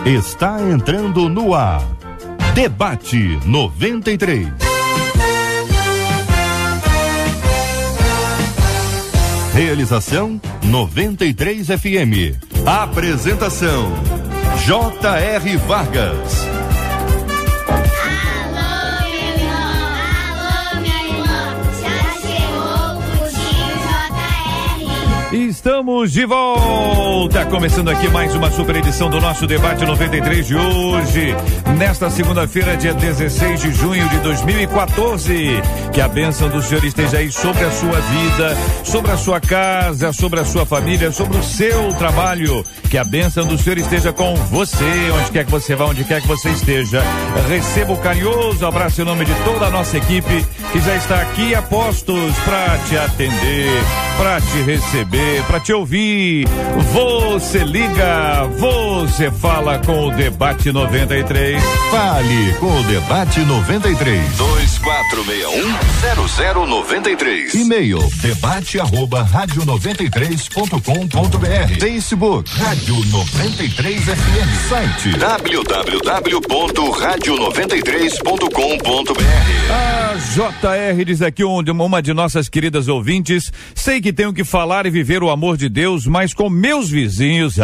Está entrando no ar. Debate 93. Realização 93 FM. Apresentação J.R. Vargas. Estamos de volta, começando aqui mais uma super edição do nosso Debate 93 de hoje, nesta segunda-feira, dia 16 de junho de 2014. Que a bênção do Senhor esteja aí sobre a sua vida, sobre a sua casa, sobre a sua família, sobre o seu trabalho. Que a bênção do Senhor esteja com você, onde quer que você vá, onde quer que você esteja. Receba o carinhoso abraço em nome de toda a nossa equipe que já está aqui a postos para te atender, para te receber, para te ouvir. Você liga, você fala com o Debate 93. Fale com o Debate 93. 2461-0093. E-mail debate@radio93.com.br. Facebook Rádio 93 FM. Site www.radio93.com.br. A JR diz aqui uma de nossas queridas ouvintes: sei que tenho que falar e viver o amor de Deus, mas com meus vizinhos,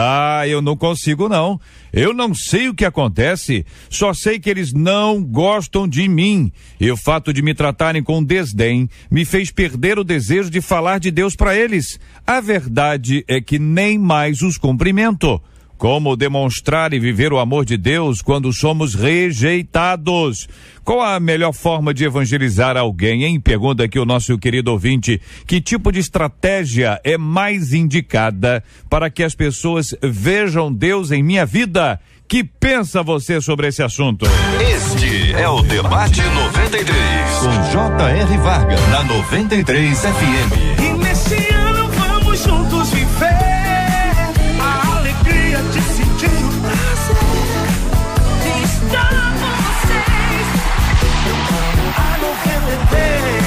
eu não consigo não. Eu não sei o que acontece, só sei que eles não gostam de mim. E o fato de me tratarem com desdém me fez perder o desejo de falar de Deus para eles. A verdade é que nem mais os cumprimento. Como demonstrar e viver o amor de Deus quando somos rejeitados? Qual a melhor forma de evangelizar alguém, hein? Pergunta aqui o nosso querido ouvinte. Que tipo de estratégia é mais indicada para que as pessoas vejam Deus em minha vida? Que pensa você sobre esse assunto? Este é o Debate 93, com J.R. Vargas, na 93 FM. E nesse ano vamos juntos viver a alegria de sentir o prazer de estar com vocês. A 93.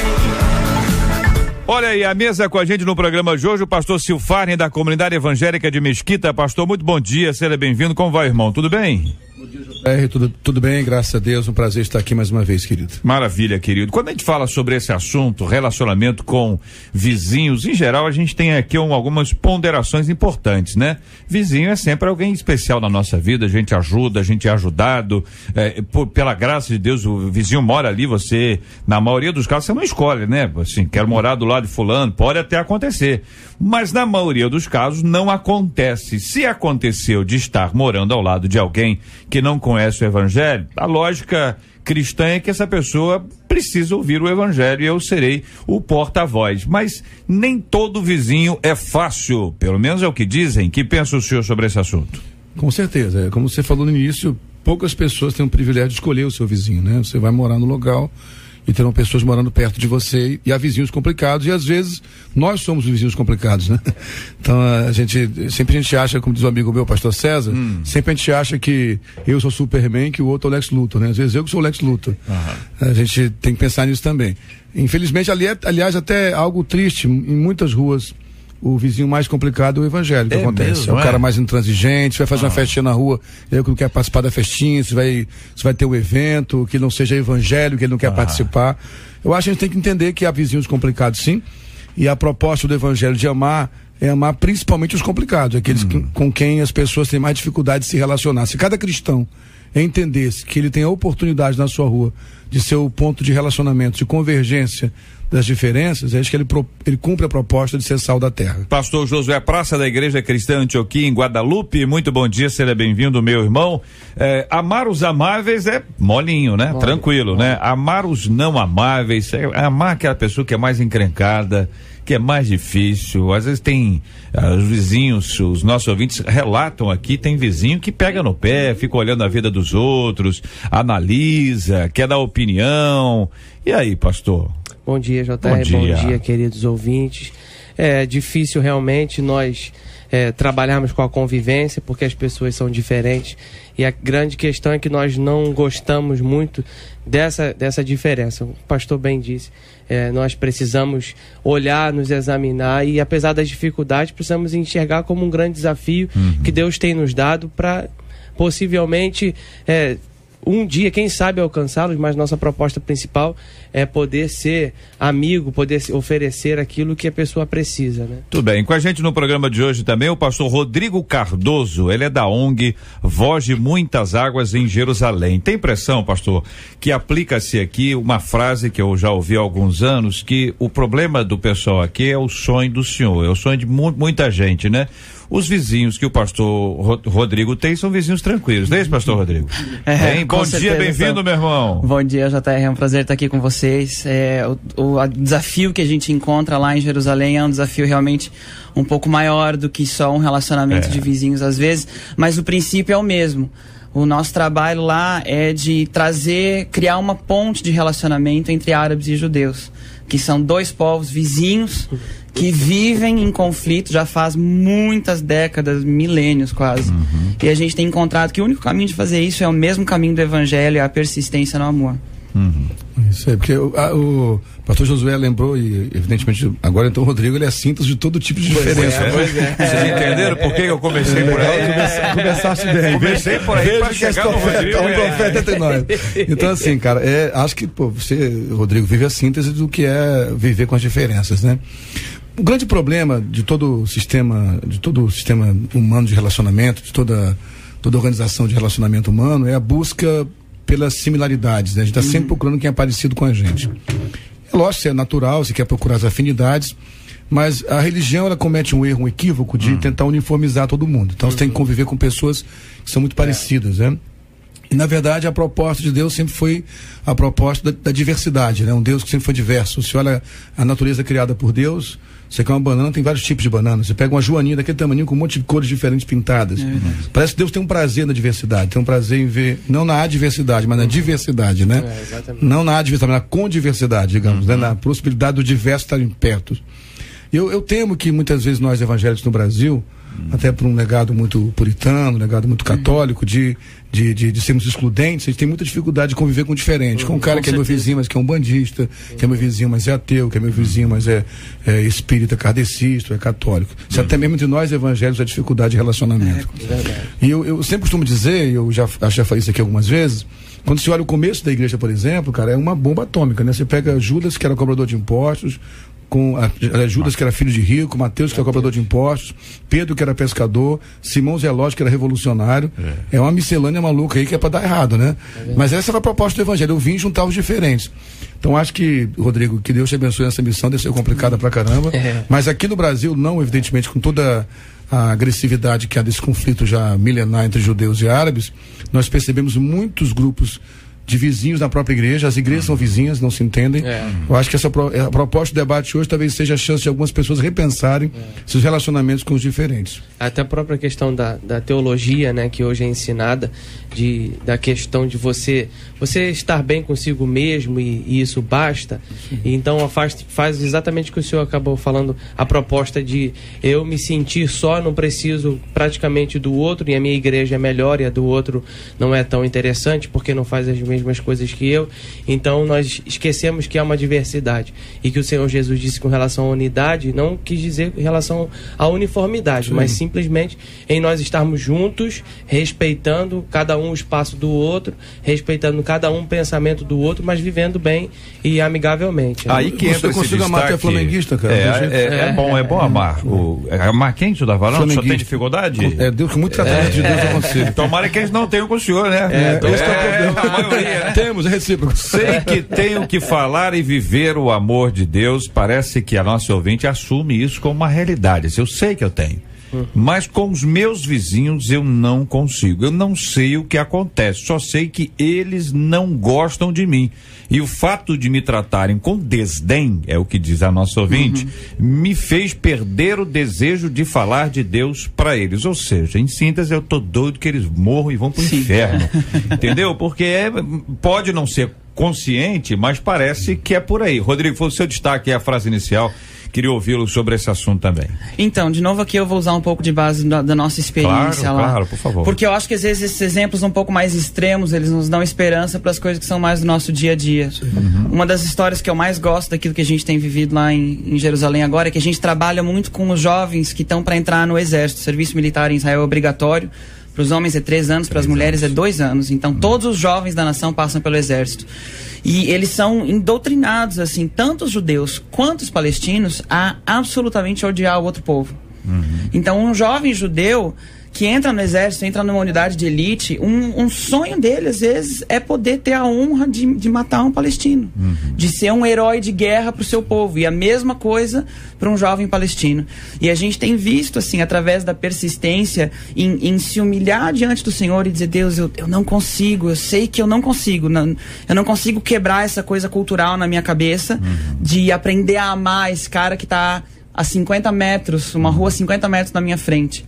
Olha aí, a mesa com a gente no programa de hoje, o pastor Silfarne, da Comunidade Evangélica de Mesquita. Pastor, muito bom dia, seja bem-vindo. Como vai, irmão? Tudo bem? Bom dia, JR, tudo bem, graças a Deus, um prazer estar aqui mais uma vez, querido. Maravilha, querido. Quando a gente fala sobre esse assunto, relacionamento com vizinhos, em geral a gente tem aqui algumas ponderações importantes, né? Vizinho é sempre alguém especial na nossa vida, a gente ajuda, a gente é ajudado, pela graça de Deus, o vizinho mora ali, você, na maioria dos casos, você não escolhe, né? Assim, quero morar do lado de fulano, pode até acontecer, mas na maioria dos casos não acontece. Se aconteceu de estar morando ao lado de alguém que não conhece o evangelho, a lógica cristã é que essa pessoa precisa ouvir o evangelho e eu serei o porta-voz. Mas nem todo vizinho é fácil, pelo menos é o que dizem. Que pensa o senhor sobre esse assunto? Com certeza, como você falou no início, poucas pessoas têm o privilégio de escolher o seu vizinho, né? Você vai morar no local e terão pessoas morando perto de você e há vizinhos complicados, e às vezes nós somos os vizinhos complicados, né? Então sempre a gente acha, como diz o amigo meu, pastor César, sempre a gente acha que eu sou Superman, que o outro é o Lex Luthor, né? Às vezes eu que sou o Lex Luthor. A gente tem que pensar nisso também. Infelizmente, aliás, até algo triste, em muitas ruas, o vizinho mais complicado é o evangélico que acontece. Mesmo, é o cara mais intransigente, você vai fazer uma festinha na rua, ele não quer participar da festinha, você vai ter um evento, que não seja evangélico, que ele não quer participar. Eu acho que a gente tem que entender que há vizinhos complicados, sim, e a proposta do evangelho de amar é amar principalmente os complicados, aqueles com quem as pessoas têm mais dificuldade de se relacionar. Se cada cristão entendesse que ele tem a oportunidade na sua rua de ser o ponto de relacionamento, de convergência das diferenças, acho que ele cumpre a proposta de ser sal da terra. Pastor Josué Praça, da Igreja Cristã Antioquia, em Guadalupe, muito bom dia, seja bem-vindo, meu irmão. Amar os amáveis é molinho, né? Tranquilo, né? Amar os não amáveis, amar aquela pessoa que é mais encrencada, que é mais difícil. Às vezes tem os vizinhos, os nossos ouvintes relatam aqui, tem vizinho que pega no pé, fica olhando a vida dos outros, analisa, quer dar opinião. E aí, pastor? Bom dia, JR. Bom dia, queridos ouvintes. É difícil realmente nós trabalharmos com a convivência, porque as pessoas são diferentes. E a grande questão é que nós não gostamos muito dessa diferença. O pastor bem disse, nós precisamos olhar, nos examinar e, apesar das dificuldades, precisamos enxergar como um grande desafio que Deus tem nos dado para possivelmente um dia, quem sabe, alcançá-los, mas nossa proposta principal é poder ser amigo, poder oferecer aquilo que a pessoa precisa, né? Tudo bem, com a gente no programa de hoje também o pastor Rodrigo Cardoso, ele é da ONG Voz de Muitas Águas em Jerusalém. Tem impressão, pastor, que aplica-se aqui uma frase que eu já ouvi há alguns anos, que o problema do pessoal aqui é o sonho do senhor, é o sonho de muita gente, né? Os vizinhos que o pastor Rodrigo tem são vizinhos tranquilos, não é isso, pastor Rodrigo? Bom dia, bem-vindo, meu irmão. Bom dia, JR, é um prazer estar aqui com vocês. O desafio que a gente encontra lá em Jerusalém é um desafio realmente um pouco maior do que só um relacionamento de vizinhos às vezes, mas o princípio é o mesmo. O nosso trabalho lá é de criar uma ponte de relacionamento entre árabes e judeus, que são dois povos vizinhos que vivem em conflito já faz muitas décadas, milênios quase. E a gente tem encontrado que o único caminho de fazer isso é o mesmo caminho do evangelho, é a persistência no amor. Isso aí, porque o pastor Josué lembrou, e evidentemente agora então o Rodrigo, ele é a síntese de todo tipo de diferença. Vocês entenderam por que eu comecei por aí? Começaste bem. Comecei por aí para chegar no Rodrigo. Um profeta entre nós. Então assim, cara, acho que você, Rodrigo, vive a síntese do que é viver com as diferenças, né? O grande problema de todo o sistema humano de relacionamento, de toda organização de relacionamento humano, é a busca pelas similaridades, né? A gente está sempre procurando quem é parecido com a gente. É lógico, isso é natural, você quer procurar as afinidades, mas a religião, ela comete um erro, um equívoco de tentar uniformizar todo mundo. Então você tem que conviver com pessoas que são muito parecidas, né? E na verdade a proposta de Deus sempre foi a proposta da diversidade, né? Um Deus que sempre foi diverso. Você olha a natureza criada por Deus, você quer uma banana, tem vários tipos de banana. Você pega uma joaninha daquele tamanho com um monte de cores diferentes pintadas. Parece que Deus tem um prazer na diversidade, tem um prazer em ver, não na adversidade, mas na diversidade, né? Não na adversidade, mas na condiversidade, digamos, né? Na possibilidade do diverso estarem perto. Eu temo que muitas vezes nós evangélicos no Brasil, até por um legado muito puritano, um legado muito católico, de sermos excludentes, a gente tem muita dificuldade de conviver com o diferente. Com um cara que é meu vizinho, mas que é um bandista, que é meu vizinho, mas é ateu, que é meu vizinho, mas é espírita, kardecista, é católico. Isso até mesmo entre nós evangélicos a dificuldade de relacionamento. E eu sempre costumo dizer, eu já falei isso aqui algumas vezes, quando você olha o começo da igreja, por exemplo, cara, é uma bomba atômica, né? Você pega Judas, que era cobrador de impostos, Judas, que era filho de rico, Mateus, que era cobrador de impostos, Pedro, que era pescador, Simão Zelóte, que era revolucionário. É uma miscelânea maluca aí que é para dar errado, né? Mas essa era a proposta do evangelho, eu vim juntar os diferentes. Então acho que, Rodrigo, que Deus te abençoe nessa missão, deve ser complicada pra caramba, mas aqui no Brasil, não, evidentemente, com toda a agressividade que há desse conflito já milenar entre judeus e árabes, nós percebemos muitos grupos de vizinhos na própria igreja, as igrejas são vizinhas, não se entendem. Eu acho que a proposta do debate hoje talvez seja a chance de algumas pessoas repensarem seus relacionamentos com os diferentes. Até a própria questão da teologia, né, que hoje é ensinada, da questão de você estar bem consigo mesmo e isso basta. E então faz exatamente o que o senhor acabou falando, a proposta de eu me sentir só, não preciso praticamente do outro, e a minha igreja é melhor e a do outro não é tão interessante porque não faz as mesmas coisas que eu. Então nós esquecemos que há uma diversidade e que o Senhor Jesus disse com relação à unidade, não quis dizer em relação à uniformidade, mas simplesmente em nós estarmos juntos, respeitando cada um o espaço do outro, respeitando cada um o pensamento do outro, mas vivendo bem e amigavelmente. Aí que entra esse destaque. Amar até flamenguista, cara. É bom amar. Amar quem tu tá falando? Só tem dificuldade? Deus, com muito tratamento de Deus eu consigo. Tomara que eles não tenham com o senhor, né? Esse é o problema. Temos, é recíproco. Sei que tenho que falar e viver o amor de Deus. Parece que a nossa ouvinte assume isso como uma realidade. Eu sei que eu tenho. Mas com os meus vizinhos eu não consigo. Eu não sei o que acontece. Só sei que eles não gostam de mim. E o fato de me tratarem com desdém, é o que diz a nossa ouvinte, me fez perder o desejo de falar de Deus para eles. Ou seja, em síntese, eu tô doido que eles morram e vão pro inferno. Entendeu? Porque pode não ser consciente, mas parece que é por aí. Rodrigo, foi o seu destaque, a frase inicial. Queria ouvi-lo sobre esse assunto também. Então, de novo aqui eu vou usar um pouco de base da nossa experiência lá. Claro, por favor. Porque eu acho que às vezes esses exemplos um pouco mais extremos, eles nos dão esperança para as coisas que são mais do nosso dia a dia. Uma das histórias que eu mais gosto daquilo que a gente tem vivido lá em Jerusalém agora é que a gente trabalha muito com os jovens que estão para entrar no exército. O serviço militar em Israel é obrigatório Para os homens é 3 anos, para as mulheres é 2 anos. Então todos os jovens da nação passam pelo exército. E eles são indoutrinados, assim, tanto os judeus quanto os palestinos, a absolutamente odiar o outro povo. Então um jovem judeu que entra no exército, entra numa unidade de elite, um sonho dele, às vezes, é poder ter a honra de matar um palestino. De ser um herói de guerra para o seu povo. E a mesma coisa para um jovem palestino. E a gente tem visto, assim, através da persistência, em se humilhar diante do Senhor e dizer, Deus, eu não consigo, eu sei que eu não consigo. Eu não consigo quebrar essa coisa cultural na minha cabeça de aprender a amar esse cara que está a 50 metros, uma rua a 50 metros na minha frente.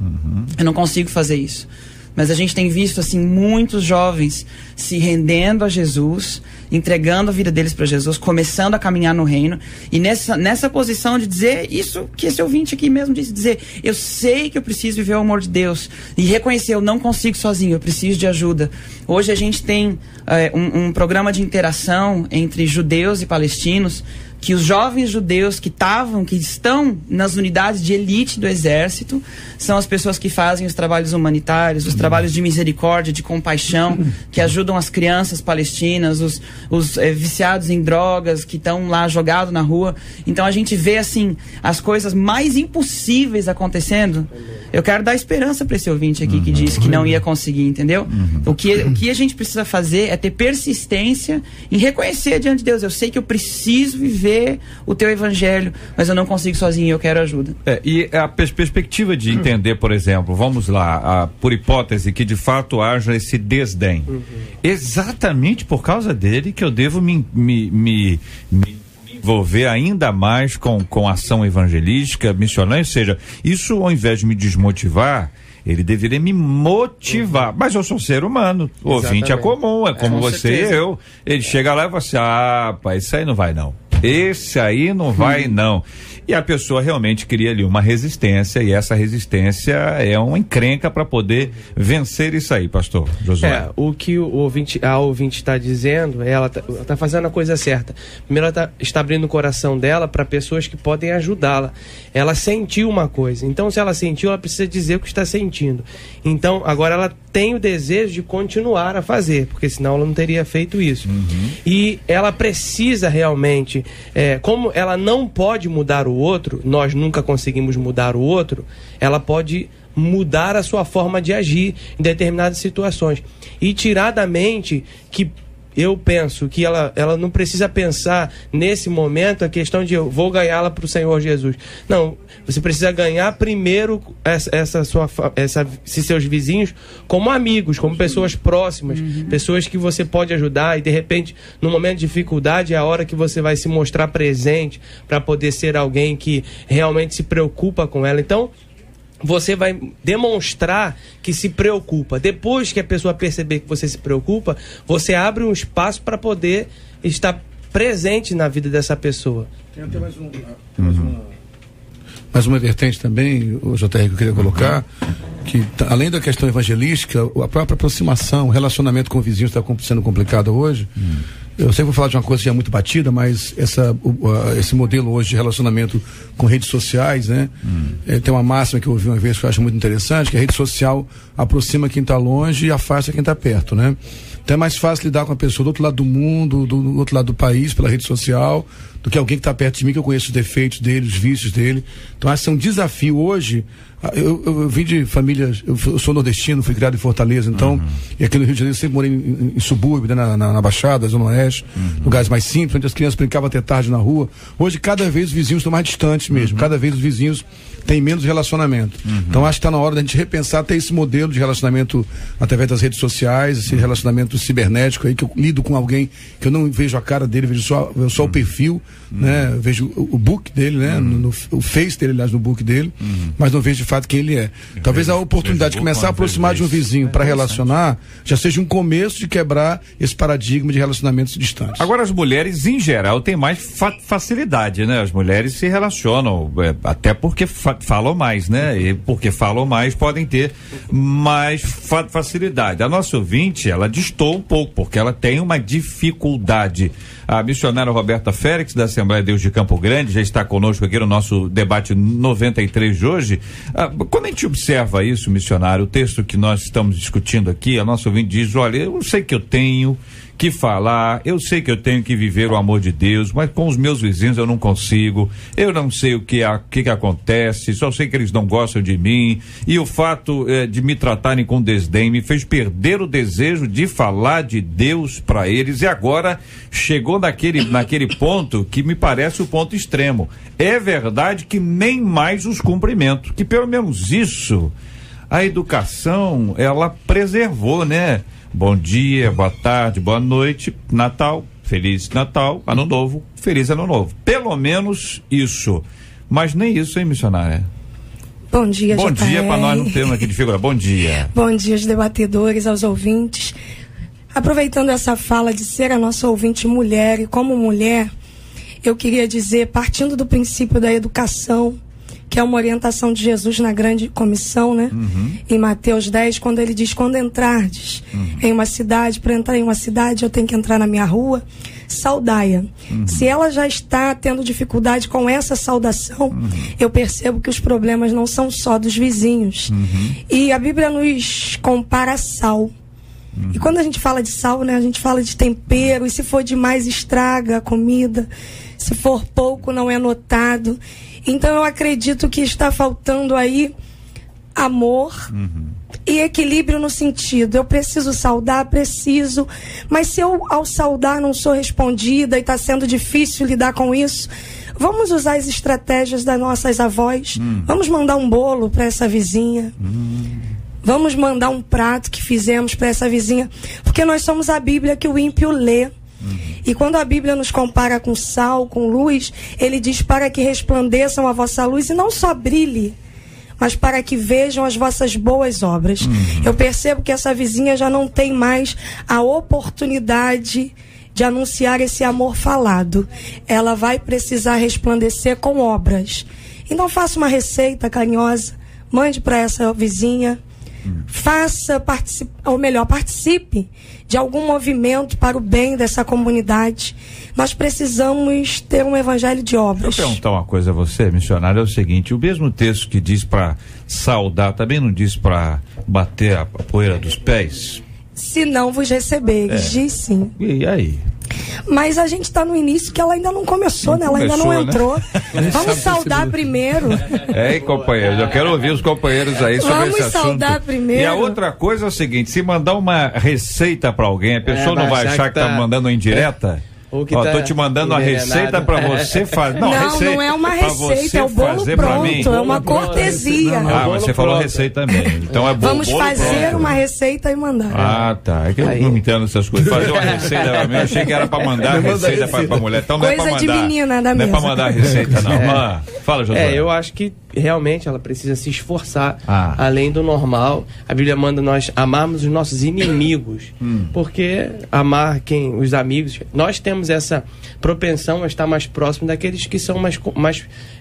Eu não consigo fazer isso. Mas a gente tem visto, assim, muitos jovens se rendendo a Jesus, entregando a vida deles para Jesus, começando a caminhar no reino, e nessa posição de dizer isso que esse ouvinte aqui mesmo disse, dizer, eu sei que eu preciso viver o amor de Deus, e reconhecer, eu não consigo sozinho, eu preciso de ajuda. Hoje a gente tem um programa de interação entre judeus e palestinos, que os jovens judeus que estão nas unidades de elite do exército, são as pessoas que fazem os trabalhos humanitários, os trabalhos de misericórdia, de compaixão, que ajudam as crianças palestinas, os viciados em drogas, que estão lá jogados na rua. Então a gente vê, assim, as coisas mais impossíveis acontecendo. Eu quero dar esperança para esse ouvinte aqui que disse que não ia conseguir, entendeu? O que a gente precisa fazer é ter persistência em reconhecer diante de Deus, eu sei que eu preciso viver o teu evangelho, mas eu não consigo sozinho, eu quero ajuda. E a perspectiva de entender, por exemplo, vamos lá, por hipótese que de fato haja esse desdém, exatamente por causa dele que eu devo me envolver ainda mais com ação evangelística, missionária, ou seja, isso ao invés de me desmotivar, ele deveria me motivar. Mas eu sou ser humano, o ouvinte é comum, é como você certeza. E eu. Ele chega lá e fala assim, pai, isso aí não vai não. Esse aí não vai não. E a pessoa realmente cria ali uma resistência, e essa resistência é uma encrenca para poder vencer isso aí, pastor Josué. O que a ouvinte está dizendo, ela tá fazendo a coisa certa. Primeiro, ela está abrindo o coração dela para pessoas que podem ajudá-la. Ela sentiu uma coisa, então se ela sentiu, ela precisa dizer o que está sentindo. Então, agora ela tem o desejo de continuar a fazer, porque senão ela não teria feito isso. E ela precisa realmente, como ela não pode mudar o outro, nós nunca conseguimos mudar o outro, ela pode mudar a sua forma de agir em determinadas situações e tirar da mente que eu penso que ela não precisa pensar nesse momento a questão de eu vou ganhá-la para o Senhor Jesus. Não, você precisa ganhar primeiro esses seus vizinhos como amigos, como pessoas próximas, pessoas que você pode ajudar, e de repente, no momento de dificuldade, é a hora que você vai se mostrar presente para poder ser alguém que realmente se preocupa com ela. Então, você vai demonstrar que se preocupa. Depois que a pessoa perceber que você se preocupa, você abre um espaço para poder estar presente na vida dessa pessoa. Tem até mais uma vertente também, o JR, que eu queria colocar, que além da questão evangelística, a própria aproximação, o relacionamento com o vizinho está sendo complicado hoje. Eu sempre vou falar de uma coisa que é muito batida, mas esse modelo hoje de relacionamento com redes sociais, né? Tem uma máxima que eu ouvi uma vez que eu acho muito interessante, que a rede social aproxima quem está longe e afasta quem está perto, né? Então é mais fácil lidar com a pessoa do outro lado do mundo, do outro lado do país, pela rede social, do que alguém que está perto de mim, que eu conheço os defeitos dele, os vícios dele. Então acho que é um desafio hoje. Eu vim de famílias, eu sou nordestino, fui criado em Fortaleza, então, e aqui no Rio de Janeiro eu sempre morei em subúrbio, né, na Baixada, Zona Oeste, lugares mais simples, onde as crianças brincavam até tarde na rua. Hoje, cada vez os vizinhos estão mais distantes mesmo, cada vez os vizinhos têm menos relacionamento. Então, acho que está na hora da gente repensar até esse modelo de relacionamento através das redes sociais, esse relacionamento cibernético aí, que eu lido com alguém que eu não vejo a cara dele, vejo só o perfil, né, vejo o book dele, né, o face dele, aliás, no book dele, mas não vejo de fato quem ele é. Talvez a oportunidade de começar a aproximar de um vizinho para relacionar já seja um começo de quebrar esse paradigma de relacionamentos distantes. Agora, as mulheres em geral têm mais facilidade, né? As mulheres se relacionam até porque falam mais, né? E porque falam mais podem ter mais facilidade. A nossa ouvinte, ela assustou um pouco, porque ela tem uma dificuldade. A missionária Roberta Félix, da Assembleia de Deus de Campo Grande, já está conosco aqui no nosso debate 93 de hoje. Quando a gente observa isso, missionário, o texto que nós estamos discutindo aqui, a nossa ouvinte diz, olha, eu sei que eu tenho que falar, eu sei que eu tenho que viver o amor de Deus, mas com os meus vizinhos eu não consigo, eu não sei o que acontece, só sei que eles não gostam de mim, e o fato de me tratarem com desdém me fez perder o desejo de falar de Deus para eles, e agora chegou naquele ponto que me parece o ponto extremo. É verdade que nem mais os cumprimento, que pelo menos isso a educação ela preservou, né? Bom dia, boa tarde, boa noite, Natal, Feliz Natal, Ano Novo, Feliz Ano Novo. Pelo menos isso. Mas nem isso, hein, missionária? Bom dia, Bom dia para nós não termos aqui de figura. Bom dia. Bom dia aos debatedores, aos ouvintes. Aproveitando essa fala de ser a nossa ouvinte mulher, e como mulher, eu queria dizer, partindo do princípio da educação, que é uma orientação de Jesus na grande comissão, né? Em Mateus 10, quando ele diz, quando entrardes em uma cidade, para entrar em uma cidade eu tenho que entrar na minha rua, saudai-a. Se ela já está tendo dificuldade com essa saudação, eu percebo que os problemas não são só dos vizinhos. E a Bíblia nos compara a sal. E quando a gente fala de sal, né, a gente fala de tempero, e se for demais estraga a comida, se for pouco não é notado. Então eu acredito que está faltando aí amor e equilíbrio no sentido, eu preciso saudar, preciso, mas se eu ao saudar não sou respondida e está sendo difícil lidar com isso, vamos usar as estratégias das nossas avós, vamos mandar um bolo para essa vizinha, vamos mandar um prato que fizemos para essa vizinha, porque nós somos a Bíblia que o ímpio lê. E quando a Bíblia nos compara com sal, com luz, ele diz para que resplandeçam a vossa luz e não só brilhe, mas para que vejam as vossas boas obras. Eu percebo que essa vizinha já não tem mais a oportunidade de anunciar esse amor falado. Ela vai precisar resplandecer com obras. Então faça uma receita carinhosa, mande para essa vizinha, participe de algum movimento para o bem dessa comunidade. Nós precisamos ter um evangelho de obras. Deixa eu perguntar uma coisa a você, missionário, é o seguinte, o mesmo texto que diz para saudar, também não diz para bater a poeira dos pés? Se não vos receberes, diz sim. E aí? Mas a gente está no início que ela ainda não começou, né? Ela ainda não entrou. Né? Vamos saudar primeiro. Companheiros, eu quero ouvir os companheiros aí sobre esse assunto. Vamos saudar primeiro. E a outra coisa é o seguinte, se mandar uma receita para alguém, a pessoa não vai achar que tá mandando uma indireta? Tô te mandando a receita pra você fazer. Não, não é uma receita, é o bolo pronto, é uma cortesia. Mas você falou receita mesmo. Então é bolo. Vamos fazer uma receita e mandar. Tá. É que eu não entendo essas coisas. Fazer uma receita, eu achei que era pra mandar a receita pra mulher. Então não é pra mandar. Coisa de menina da mesa. Não é pra mandar a receita, não. Fala, Josué. Eu acho que realmente ela precisa se esforçar além do normal. A Bíblia manda nós amarmos os nossos inimigos, porque amar os amigos, nós temos essa propensão a estar mais próximo daqueles que são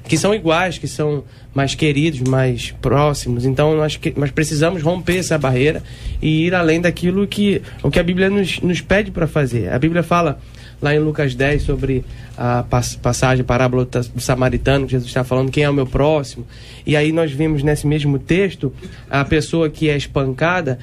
que são iguais, que são mais queridos, mais próximos. Então nós precisamos romper essa barreira e ir além daquilo que a Bíblia nos pede para fazer. A Bíblia fala lá em Lucas 10 sobre a passagem, a parábola do samaritano, que Jesus está falando quem é o meu próximo, e aí nós vimos nesse mesmo texto a pessoa que é espancada,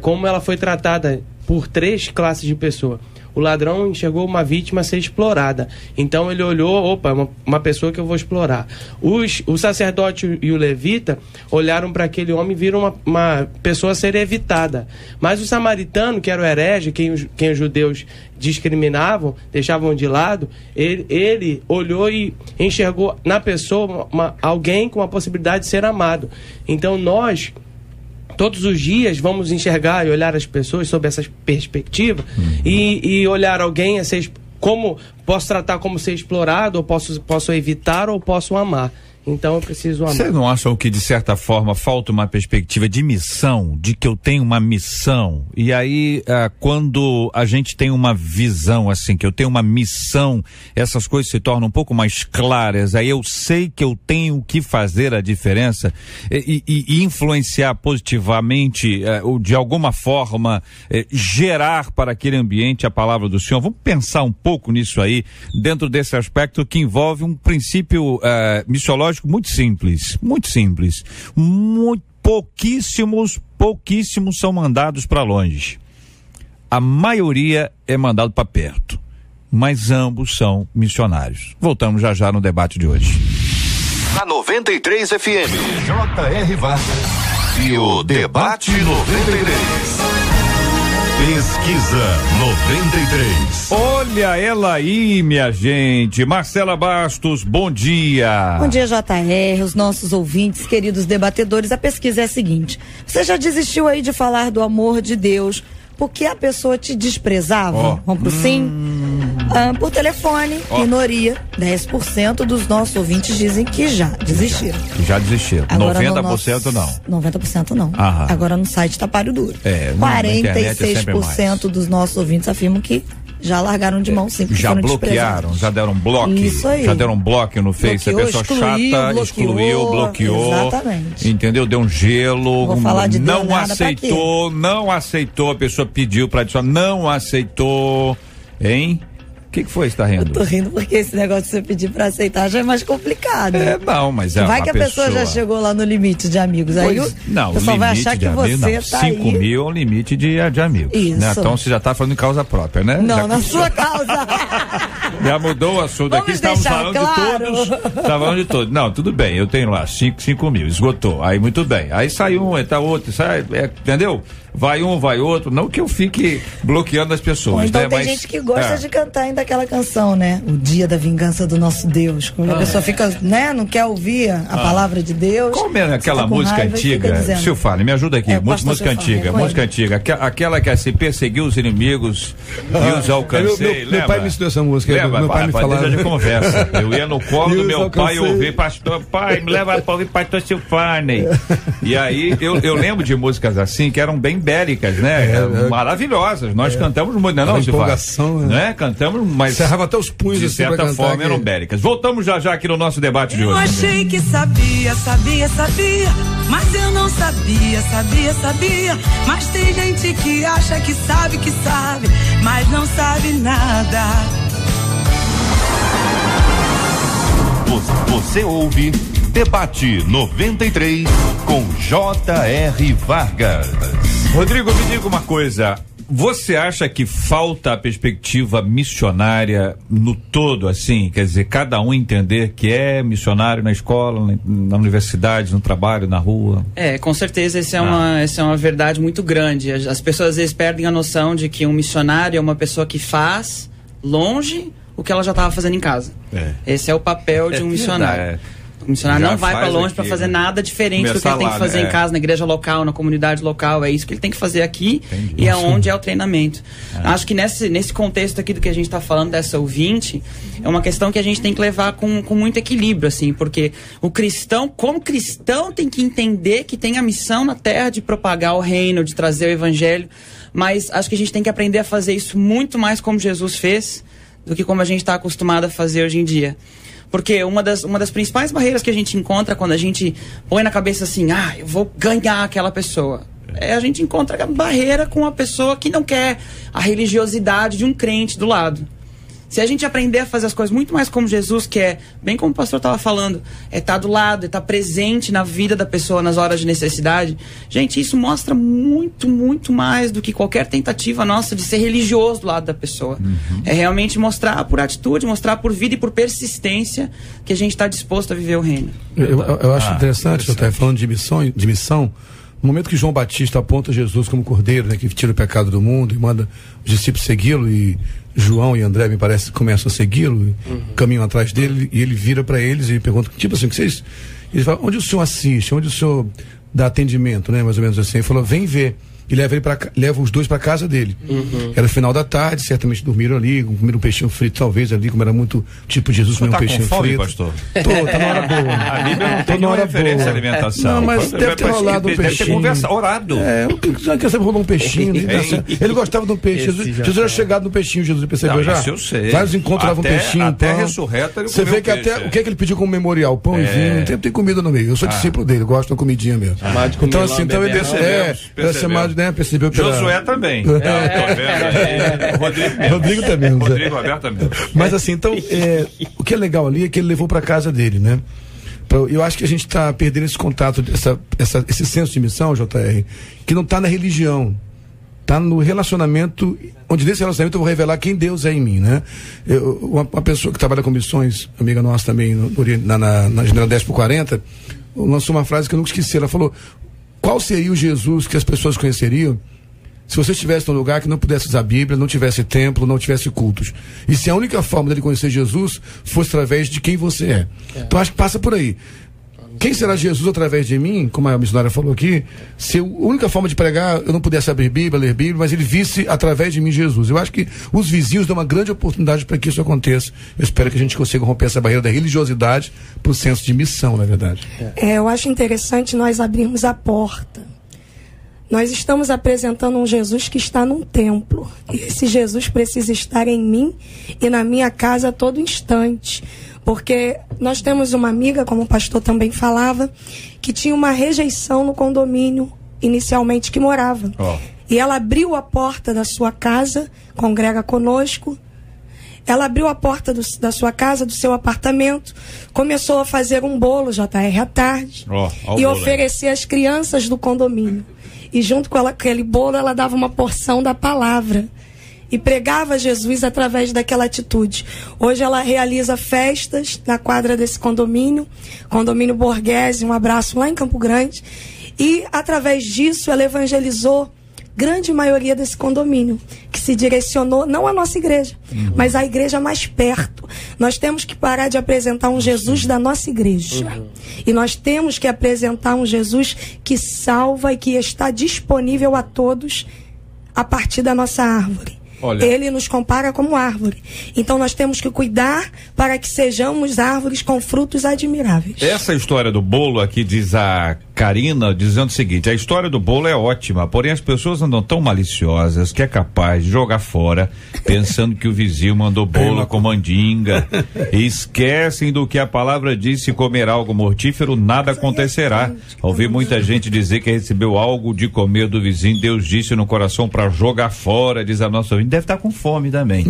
como ela foi tratada por 3 classes de pessoa. O ladrão enxergou uma vítima ser explorada, então ele olhou, uma pessoa que eu vou explorar. O sacerdote e o levita olharam para aquele homem e viram uma pessoa ser evitada, mas o samaritano, que era o herege, quem os judeus discriminavam, deixavam de lado, ele olhou e enxergou na pessoa alguém com a possibilidade de ser amado. Então nós todos os dias vamos enxergar e olhar as pessoas sob essa perspectiva e olhar alguém a ser, como posso tratar como ser explorado, ou posso evitar ou posso amar. Então eu preciso amar. Vocês não acham que, de certa forma, falta uma perspectiva de missão, de que eu tenho uma missão? E aí, quando a gente tem uma visão assim, que eu tenho uma missão, essas coisas se tornam um pouco mais claras. Aí eu sei que eu tenho que fazer a diferença e influenciar positivamente, ou de alguma forma, gerar para aquele ambiente a palavra do Senhor. Vamos pensar um pouco nisso aí, dentro desse aspecto que envolve um princípio missiológico muito simples, pouquíssimos são mandados para longe. A maioria é mandado para perto, mas ambos são missionários. Voltamos já no debate de hoje. Na 93 FM, J.R. Vargas e o Debate 93. Pesquisa 93. Olha ela aí, minha gente. Marcela Bastos, bom dia. Bom dia, JR, os nossos ouvintes, queridos debatedores. A pesquisa é a seguinte: você já desistiu aí de falar do amor de Deus porque a pessoa te desprezava? Vamos pro sim? Por telefone, minoria, 10% dos nossos ouvintes dizem que já desistiram. Já desistiram. Agora 90% não. 90% não. Aham. Agora no site tá páreo duro. 46% dos nossos ouvintes afirmam que já largaram de mão, sim. Já bloquearam, já deram bloco. Isso aí. Já deram bloco no Face. Bloqueou, a pessoa chata excluiu, bloqueou. Exatamente. Entendeu? Deu um gelo. Vou falar de não nada aceitou. A pessoa pediu pra adicionar, não aceitou. Hein? O que foi que você tá rindo? Eu tô rindo porque esse negócio de você pedir pra aceitar já é mais complicado. Não, mas é vai que a pessoa já chegou lá no limite de amigos. Aí o pessoal vai achar que você tá aí. 5 mil é um limite de amigos. Isso. Né? Então você já tá falando em causa própria, né? Não, na sua causa. Já mudou o assunto aqui, estamos falando de todos. Estava falando de todos. Não, tudo bem, eu tenho lá 5 mil, esgotou. Aí muito bem. Aí sai um, entra outro, sai, entendeu? Vai um, vai outro, não que eu fique bloqueando as pessoas. Então né? tem gente que gosta de cantar ainda aquela canção, né? O dia da vingança do nosso Deus. Quando a pessoa fica, né? Não quer ouvir a palavra de Deus. Qual é aquela música antiga? Silfane, me ajuda aqui. Música antiga. Aquela que assim, perseguiu os inimigos e os alcancei. Meu pai me ensinou essa música. Lembra? Meu pai me falava. Deixa de conversa. Eu ia no colo do meu pai e ouvir pastor. Pai, me leva para ouvir pastor Silfane. E aí eu lembro de músicas assim que eram bem bélicas, né? Maravilhosas. Nós cantamos muito, não é não, empolgação, né? Cantamos, mas cerrava até os punhos de certa forma eram bélicas. Voltamos já aqui no nosso debate de hoje. Eu achei que sabia, mas eu não sabia. Mas tem gente que acha que sabe, mas não sabe nada. Você ouve Debate 93 com J.R. Vargas. Rodrigo, me diga uma coisa. Você acha que falta a perspectiva missionária no todo, assim? Quer dizer, cada um entender que é missionário na escola, na universidade, no trabalho, na rua? Com certeza essa é uma verdade muito grande. As pessoas às vezes perdem a noção de que um missionário é uma pessoa que faz longe o que ela já estava fazendo em casa. Esse é o papel de um missionário. O missionário não vai para longe para fazer nada diferente do que ele tem que fazer em casa, na igreja local, na comunidade local. É isso que ele tem que fazer aqui. Entendi. E é onde é o treinamento. Acho que nesse contexto aqui do que a gente está falando, dessa ouvinte, é uma questão que a gente tem que levar com muito equilíbrio, assim, porque o cristão, como cristão, tem que entender que tem a missão na terra de propagar o reino, de trazer o evangelho, mas acho que a gente tem que aprender a fazer isso muito mais como Jesus fez do que como a gente está acostumado a fazer hoje em dia. Porque uma das principais barreiras que a gente encontra quando a gente põe na cabeça assim, eu vou ganhar aquela pessoa, a gente encontra a barreira com a pessoa que não quer a religiosidade de um crente do lado. Se a gente aprender a fazer as coisas muito mais como Jesus, que é, bem como o pastor estava falando, é estar do lado, é estar presente na vida da pessoa nas horas de necessidade, gente, isso mostra muito, muito mais do que qualquer tentativa nossa de ser religioso do lado da pessoa. É realmente mostrar por atitude, mostrar por vida e por persistência que a gente está disposto a viver o reino. Eu acho interessante, eu estava falando de missão. No momento que João Batista aponta Jesus como cordeiro, né, que tira o pecado do mundo e manda os discípulos segui-lo, e João e André, me parece, começam a segui-lo, caminham atrás dele, e ele vira para eles e pergunta, tipo assim, que vocês... Eles falam, onde o senhor assiste, onde o senhor dá atendimento, né, mais ou menos assim. Ele falou, vem ver. e leva os dois para casa dele. Era o final da tarde, certamente dormiram ali, comeram um peixinho frito, talvez ali, como era muito tipo Jesus, comer um peixinho frito. Pastor? Tá na hora boa. A Bíblia não tem nenhuma referência à alimentação. Não, mas deve ter rolado um peixinho. Deve ter conversa, orado. Quer saber, rolou um peixinho. Ele gostava de um peixe. Jesus era chegado no peixinho, Jesus percebeu já? Isso eu sei. Vários encontros levam um peixinho, até ressurreto ele Você vê que até o que ele pediu como memorial? Pão e vinho, tem comida no meio. Eu sou discípulo dele, gosto de uma comidinha mesmo. Então assim, então ele chamado, né? Percebeu pela... Josué também. Rodrigo também. Rodrigo Roberto também. Mas assim, então, o que é legal ali é que ele levou para casa dele, né? Eu acho que a gente está perdendo esse contato, esse senso de missão, JR, que não está na religião, está no relacionamento, onde nesse relacionamento eu vou revelar quem Deus é em mim, né? Uma pessoa que trabalha com missões, amiga nossa também, na General 10/40, lançou uma frase que eu nunca esqueci. Ela falou: qual seria o Jesus que as pessoas conheceriam se você estivesse num lugar que não pudesse usar a Bíblia, não tivesse templo, não tivesse cultos? E se a única forma dele conhecer Jesus fosse através de quem você é. Então acho que passa por aí. Quem será Jesus através de mim, como a missionária falou aqui, se a única forma de pregar, eu não pudesse abrir Bíblia, ler Bíblia, mas ele visse através de mim Jesus. Eu acho que os vizinhos dão uma grande oportunidade para que isso aconteça. Eu espero que a gente consiga romper essa barreira da religiosidade para o senso de missão, na verdade. Eu acho interessante nós abrirmos a porta. Nós estamos apresentando um Jesus que está num templo. E esse Jesus precisa estar em mim e na minha casa a todo instante. Porque nós temos uma amiga, como o pastor também falava, que tinha uma rejeição no condomínio inicialmente que morava. E ela abriu a porta da sua casa, congrega conosco. Ela abriu a porta da sua casa, do seu apartamento, começou a fazer um bolo, JR, à tarde, e oferecer às crianças do condomínio. E junto com aquele bolo, ela dava uma porção da palavra. E pregava Jesus através daquela atitude. Hoje ela realiza festas na quadra desse condomínio Borghese, um abraço lá em Campo Grande. E através disso ela evangelizou grande maioria desse condomínio, que se direcionou não à nossa igreja, mas à igreja mais perto. Nós temos que parar de apresentar um Jesus da nossa igreja. E nós temos que apresentar um Jesus que salva e que está disponível a todos a partir da nossa árvore. Ele nos compara como árvore. Então nós temos que cuidar para que sejamos árvores com frutos admiráveis. Essa história do bolo aqui, diz a Karina, dizendo o seguinte: a história do bolo é ótima, porém as pessoas andam tão maliciosas que é capaz de jogar fora, pensando que o vizinho mandou bolo com mandinga, e esquecem do que a palavra diz: se comer algo mortífero, nada acontecerá. Ouvi muita gente dizer que recebeu algo de comer do vizinho, Deus disse no coração para jogar fora, diz a nossa ouvinte. Deve estar com fome também.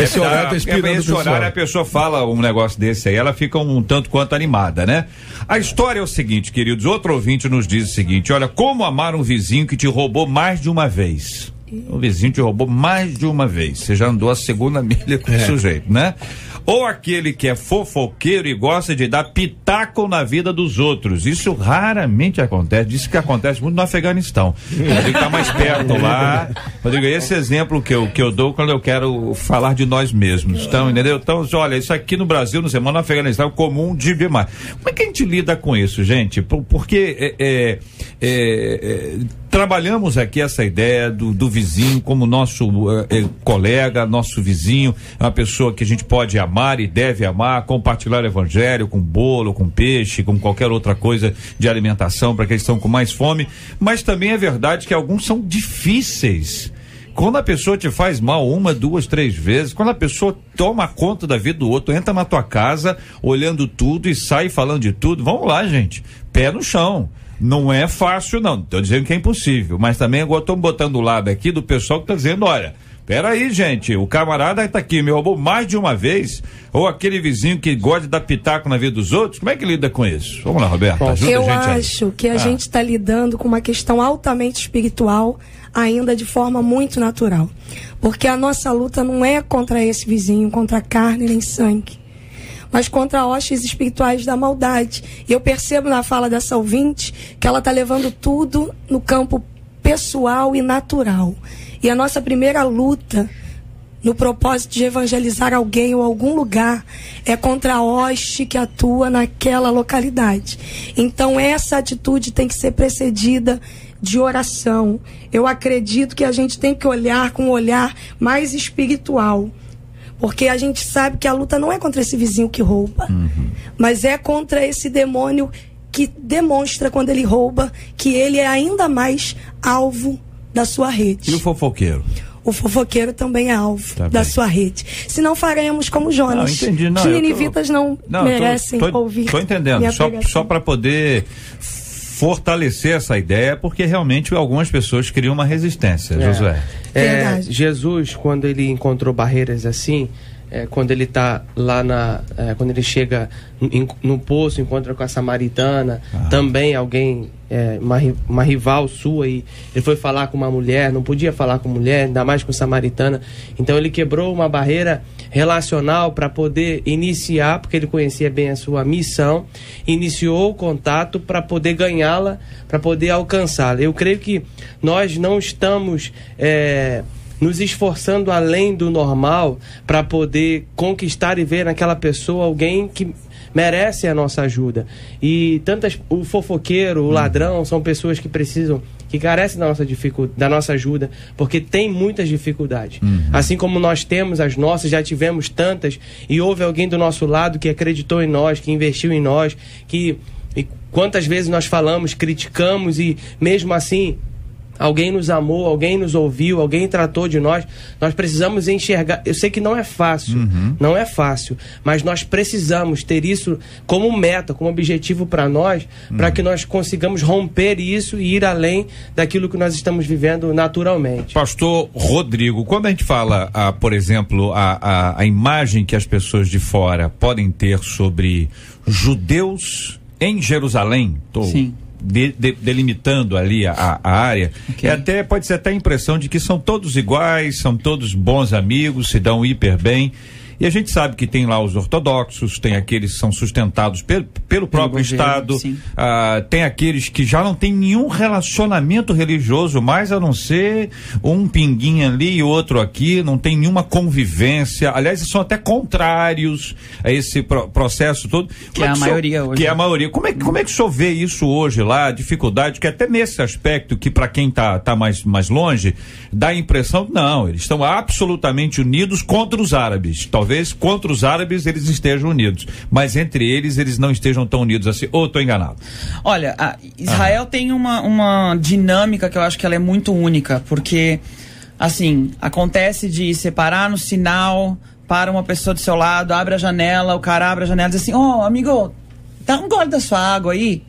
Esse horário tá inspirando esse horário a pessoa fala um negócio desse aí, ela fica um tanto quanto animada, né? A história é o seguinte, queridos, outro ouvinte nos diz o seguinte: olha, como amar um vizinho que te roubou mais de uma vez? O vizinho te roubou mais de uma vez, você já andou a segunda milha com o sujeito, né? Ou aquele que é fofoqueiro e gosta de dar pitaco na vida dos outros. Isso raramente acontece. Diz que acontece muito no Afeganistão. Rodrigo tá mais perto lá. Rodrigo, esse exemplo que eu dou quando eu quero falar de nós mesmos. Então, entendeu? Então, olha, isso aqui no Brasil, no semana, no Afeganistão é comum demais. Como é que a gente lida com isso, gente? Porque trabalhamos aqui essa ideia do vizinho como nosso colega, nosso vizinho, uma pessoa que a gente pode amar e deve amar, compartilhar o evangelho com bolo, com peixe, com qualquer outra coisa de alimentação para aqueles que estão com mais fome, mas também é verdade que alguns são difíceis. Quando a pessoa te faz mal 1, 2, 3 vezes, quando a pessoa toma conta da vida do outro, entra na tua casa olhando tudo e sai falando de tudo, vamos lá, gente, pé no chão. Não é fácil, não. Estou dizendo que é impossível, mas também agora estou botando do lado aqui do pessoal que está dizendo: olha, peraí, gente, o camarada está aqui, me roubou mais de uma vez, ou aquele vizinho que gosta de dar pitaco na vida dos outros, como é que lida com isso? Vamos lá, Roberto, ajuda eu a gente aí. acho que a gente está lidando com uma questão altamente espiritual, ainda de forma muito natural, porque a nossa luta não é contra esse vizinho, contra carne nem sangue, mas contra hostes espirituais da maldade. E eu percebo na fala dessa ouvinte que ela está levando tudo no campo pessoal e natural. E a nossa primeira luta, no propósito de evangelizar alguém ou algum lugar, é contra a hoste que atua naquela localidade. Então essa atitude tem que ser precedida de oração. Eu acredito que a gente tem que olhar com um olhar mais espiritual. Porque a gente sabe que a luta não é contra esse vizinho que rouba, mas é contra esse demônio que demonstra, quando ele rouba, que ele é ainda mais alvo da sua rede. E o fofoqueiro? O fofoqueiro também é alvo da sua rede. Se não faremos como Jonas. Não, entendi. Não, que ninivitas não merecem ouvir. Estou entendendo. Só para poder fortalecer essa ideia, porque realmente algumas pessoas criam uma resistência, Josué. Jesus, quando ele encontrou barreiras assim, quando ele está lá quando ele chega no poço, encontra com a samaritana, também alguém, uma rival sua, e ele foi falar com uma mulher, não podia falar com mulher, ainda mais com samaritana. Então ele quebrou uma barreira relacional para poder iniciar, porque ele conhecia bem a sua missão, iniciou o contato para poder ganhá-la, para poder alcançá-la. Eu creio que nós não estamos nos esforçando além do normal para poder conquistar e ver naquela pessoa alguém que merece a nossa ajuda. E o fofoqueiro, o ladrão, são pessoas que precisam, que carecem da nossa ajuda, porque tem muitas dificuldades. Assim como nós temos as nossas, já tivemos tantas, e houve alguém do nosso lado que acreditou em nós, que investiu em nós, e quantas vezes nós falamos, criticamos, e mesmo assim alguém nos amou, alguém nos ouviu, alguém tratou de nós. Nós precisamos enxergar. Eu sei que não é fácil, não é fácil, mas nós precisamos ter isso como meta, como objetivo para nós, para que nós consigamos romper isso e ir além daquilo que nós estamos vivendo naturalmente. Pastor Rodrigo, quando a gente fala, por exemplo, a imagem que as pessoas de fora podem ter sobre judeus em Jerusalém, Sim. Delimitando ali a área, Okay. Pode ser até a impressão de que são todos iguais, são todos bons amigos, se dão hiper bem. E a gente sabe que tem lá os ortodoxos, tem aqueles que são sustentados pelo próprio Estado, tem aqueles que já não tem nenhum relacionamento religioso mais, a não ser um pinguinho ali e outro aqui, não tem nenhuma convivência. Aliás, são até contrários a esse processo todo. Que é a maioria hoje. Que é a maioria. Como é que o senhor vê isso hoje lá, a dificuldade, que até nesse aspecto, que para quem tá mais longe, dá a impressão, não, eles estão absolutamente unidos contra os árabes. Talvez contra os árabes eles estejam unidos, mas entre eles não estejam tão unidos assim, ou estou enganado? Olha, Israel tem uma dinâmica que eu acho que ela é muito única, porque assim, acontece de separar no sinal, para uma pessoa do seu lado, abre a janela, o cara abre a janela e diz assim, amigo, dá um gole da sua água aí.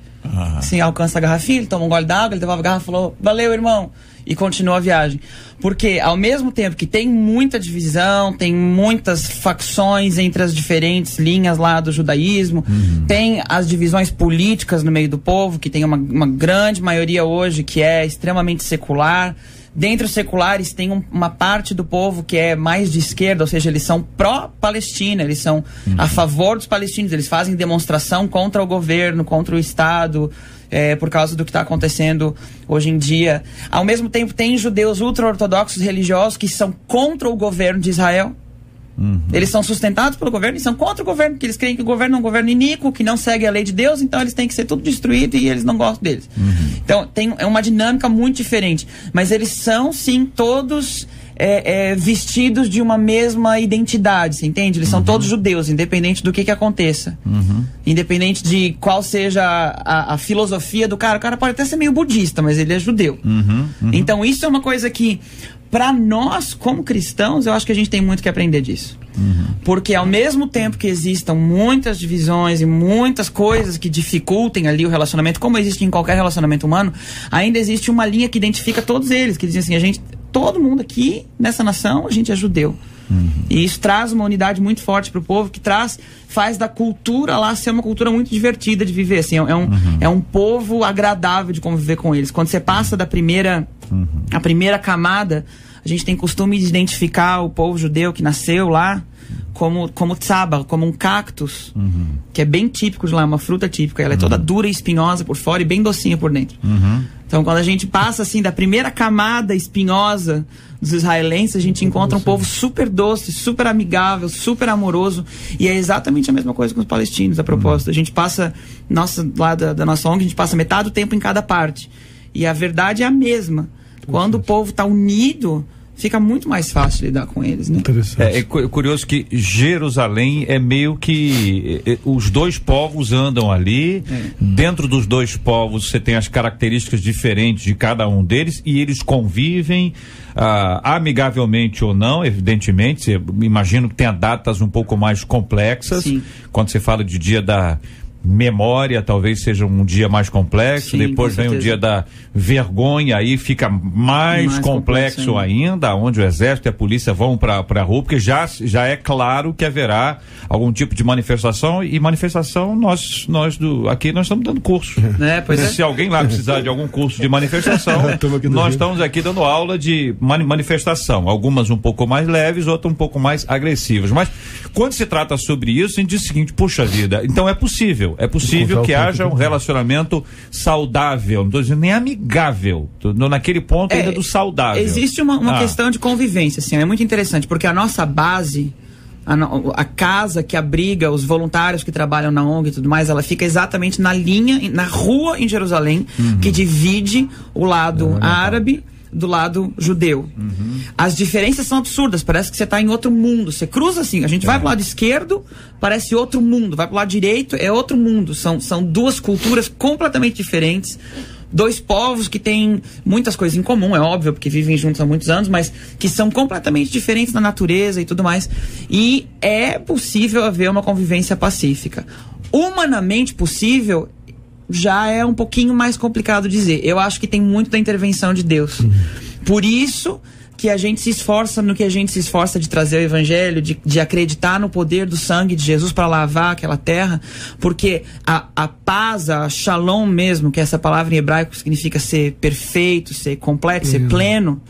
Assim, alcança a garrafinha, ele toma um gole d'água, ele devolve a garrafa e falou, valeu, irmão, e continua a viagem. Porque ao mesmo tempo que tem muita divisão, tem muitas facções entre as diferentes linhas lá do judaísmo, tem as divisões políticas no meio do povo, que tem uma grande maioria hoje que é extremamente secular. Dentre os seculares tem uma parte do povo que é mais de esquerda, ou seja, eles são pró-Palestina, eles são a favor dos palestinos, eles fazem demonstração contra o governo, contra o Estado, por causa do que está acontecendo hoje em dia. Ao mesmo tempo tem judeus ultra-ortodoxos religiosos que são contra o governo de Israel. Eles são sustentados pelo governo e são contra o governo, porque eles creem que o governo é um governo iníquo, que não segue a lei de Deus, então eles têm que ser tudo destruído e eles não gostam deles. Então é uma dinâmica muito diferente, mas eles são sim todos vestidos de uma mesma identidade, você entende? Eles são todos judeus, independente do que aconteça, independente de qual seja a filosofia do cara. O cara pode até ser meio budista, mas ele é judeu. Então isso é uma coisa que, para nós, como cristãos, eu acho que a gente tem muito que aprender disso. Porque ao mesmo tempo que existam muitas divisões e muitas coisas que dificultem ali o relacionamento, como existe em qualquer relacionamento humano, ainda existe uma linha que identifica todos eles, que dizem assim, todo mundo aqui nessa nação, a gente é judeu. E isso traz uma unidade muito forte para o povo, que faz da cultura lá ser uma cultura muito divertida de viver. Assim, é um povo agradável de conviver com eles. Quando você passa da primeira camada, a gente tem costume de identificar o povo judeu que nasceu lá como tzaba, como um cactus, que é bem típico de lá, uma fruta típica. Ela é toda dura e espinhosa por fora e bem docinha por dentro. Então, quando a gente passa assim da primeira camada espinhosa dos israelenses, a gente encontra um povo super doce, super amigável, super amoroso, e é exatamente a mesma coisa com os palestinos, a propósito. A gente passa, lá da nossa ONG, a gente passa metade do tempo em cada parte. E a verdade é a mesma. Quando o povo está unido, fica muito mais fácil lidar com eles, né? É curioso que Jerusalém é meio que os dois povos andam ali, dentro dos dois povos você tem as características diferentes de cada um deles e eles convivem amigavelmente ou não, evidentemente. Imagino que tenha datas um pouco mais complexas. Sim. Quando você fala de dia da memória, talvez seja um dia mais complexo. Sim, depois vem o dia da vergonha, aí fica mais complexo ainda, onde o exército e a polícia vão para a rua, porque já é claro que haverá algum tipo de manifestação, e manifestação aqui nós estamos dando curso. Se alguém lá precisar de algum curso de manifestação, nós estamos aqui dando aula de manifestação, algumas um pouco mais leves, outras um pouco mais agressivas, mas quando se trata sobre isso, a gente diz o seguinte: puxa vida, então é possível que haja um relacionamento saudável, não estou dizendo nem amigável, naquele ponto ainda do saudável. Existe uma questão de convivência, assim, é muito interessante, porque a nossa base, a casa que abriga os voluntários que trabalham na ONG e tudo mais, ela fica exatamente na rua em Jerusalém, que divide o lado árabe do lado judeu. As diferenças são absurdas, parece que você está em outro mundo. Você cruza assim, a gente vai pro lado esquerdo, parece outro mundo, vai pro lado direito, é outro mundo. São duas culturas completamente diferentes, dois povos que têm muitas coisas em comum, é óbvio, porque vivem juntos há muitos anos, mas que são completamente diferentes na natureza e tudo mais. E é possível haver uma convivência pacífica. Humanamente possível já é um pouquinho mais complicado dizer. Eu acho que tem muito da intervenção de Deus. Por isso que a gente se esforça no que a gente se esforça de trazer o evangelho, de acreditar no poder do sangue de Jesus para lavar aquela terra, porque a paz, a shalom mesmo, que essa palavra em hebraico significa ser perfeito, ser completo, ser pleno,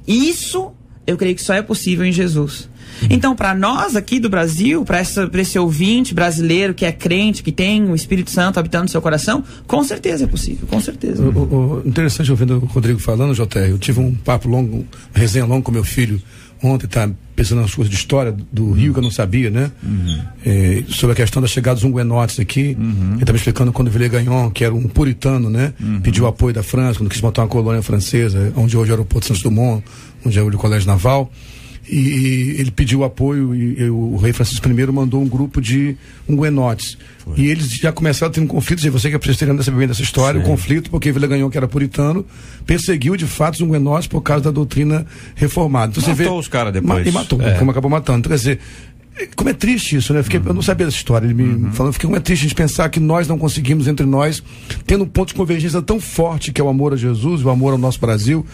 isso eu creio que só é possível em Jesus. Então, para nós aqui do Brasil, para esse ouvinte brasileiro que é crente, que tem o Espírito Santo habitando no seu coração, com certeza é possível, com certeza. Interessante ouvindo o Rodrigo falando, JR, eu tive um papo longo, uma resenha longa com meu filho ontem, tá pensando nas coisas de história do Rio que eu não sabia, né? Sobre a questão da chegada dos huguenotes aqui. Ele estava explicando quando Villegagnon, que era um puritano, né? Pediu apoio da França, quando quis montar uma colônia francesa, onde hoje é o aeroporto Santos Dumont, onde é o Colégio Naval. E ele pediu apoio e o rei Francisco I mandou um grupo de huguenotes. E eles já começaram a ter um conflito, e você que é presbiteriano deve saber bem dessa história, o conflito, porque Villegagnon, que era puritano, perseguiu de fato os huguenotes por causa da doutrina reformada. Então, matou você vê, os caras depois. E matou, como acabou matando. Então, quer dizer, como é triste isso, né? Eu não sabia dessa história, ele me falou, como é triste a gente pensar que nós não conseguimos entre nós, tendo um ponto de convergência tão forte que é o amor a Jesus, o amor ao nosso Brasil.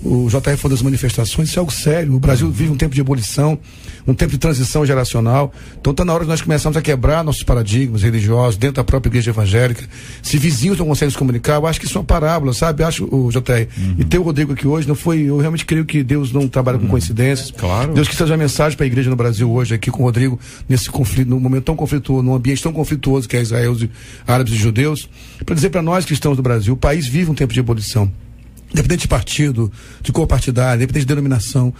O JR falou das manifestações, isso é algo sério. O Brasil vive um tempo de ebulição, um tempo de transição geracional. Então está na hora de nós começarmos a quebrar nossos paradigmas religiosos dentro da própria igreja evangélica. Se vizinhos não conseguem se comunicar, eu acho que isso é uma parábola, sabe? Acho, o JR, e ter o Rodrigo aqui hoje não foi, eu realmente creio que Deus não trabalha com coincidências. Claro. Deus quis trazer uma mensagem para a igreja no Brasil hoje, aqui com o Rodrigo, nesse conflito, num momento tão conflituoso, num ambiente tão conflituoso que é Israel, árabes e judeus, para dizer para nós cristãos do Brasil, o país vive um tempo de ebulição. Independente de partido, de cor partidária, independente de denominação,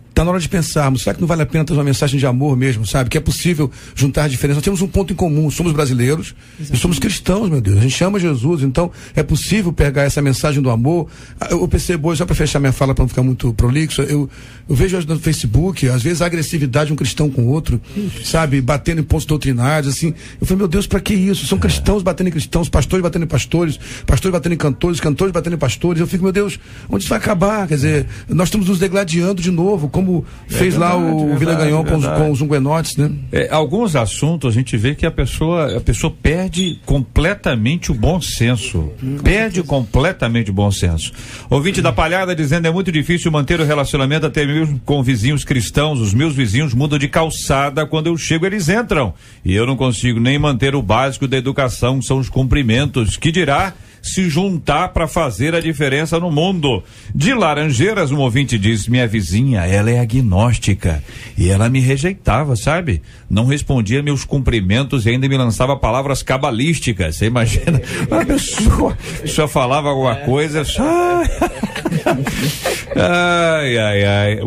está na hora de pensarmos, será que não vale a pena trazer uma mensagem de amor mesmo, sabe? Que é possível juntar diferenças. Nós temos um ponto em comum, somos brasileiros e somos cristãos, meu Deus. A gente ama Jesus, então é possível pegar essa mensagem do amor. Eu percebo hoje, só para fechar minha fala, para não ficar muito prolixo, eu vejo hoje no Facebook, às vezes a agressividade de um cristão com outro, sabe? Batendo em pontos doutrinários, assim. Eu falei, meu Deus, para que isso? São cristãos batendo em cristãos, pastores batendo em pastores, pastores batendo em cantores, cantores batendo em pastores. Eu fico, meu Deus, onde isso vai acabar? Quer dizer, nós estamos nos degladiando de novo, como fez verdade, lá o Villegagnon com os huguenotes, né? Alguns assuntos a gente vê que a pessoa perde completamente o bom senso. Perde completamente o bom senso. Ouvinte da Palhada dizendo: é muito difícil manter o relacionamento até mesmo com vizinhos cristãos. Os meus vizinhos mudam de calçada, quando eu chego eles entram. E eu não consigo nem manter o básico da educação, são os cumprimentos. Que dirá se juntar para fazer a diferença no mundo? De Laranjeiras, um ouvinte diz: minha vizinha, ela é agnóstica e ela me rejeitava, sabe? Não respondia meus cumprimentos e ainda me lançava palavras cabalísticas. Você imagina? A pessoa só falava alguma coisa.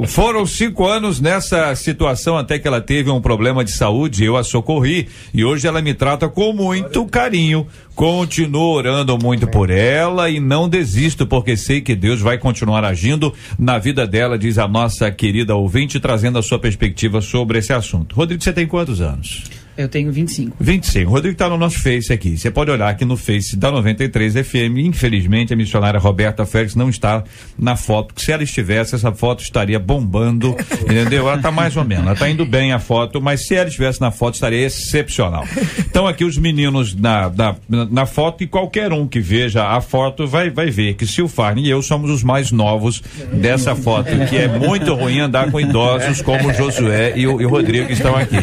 Foram 5 anos nessa situação até que ela teve um problema de saúde. Eu a socorri e hoje ela me trata com muito carinho, Continuo orando muito por ela e não desisto, porque sei que Deus vai continuar agindo na vida dela, diz a nossa querida ouvinte, trazendo a sua perspectiva sobre esse assunto. Rodrigo, você tem quantos anos? Eu tenho 25. 25. O Rodrigo está no nosso Face aqui. Você pode olhar aqui no Face da 93 FM. Infelizmente, a missionária Roberta Félix não está na foto, porque se ela estivesse, essa foto estaria bombando, entendeu? Ela está mais ou menos, ela está indo bem a foto, mas se ela estivesse na foto, estaria excepcional. Então, aqui os meninos na foto, e qualquer um que veja a foto vai ver que Silfarne e eu somos os mais novos dessa foto, que é muito ruim andar com idosos como o Josué e o Rodrigo que estão aqui.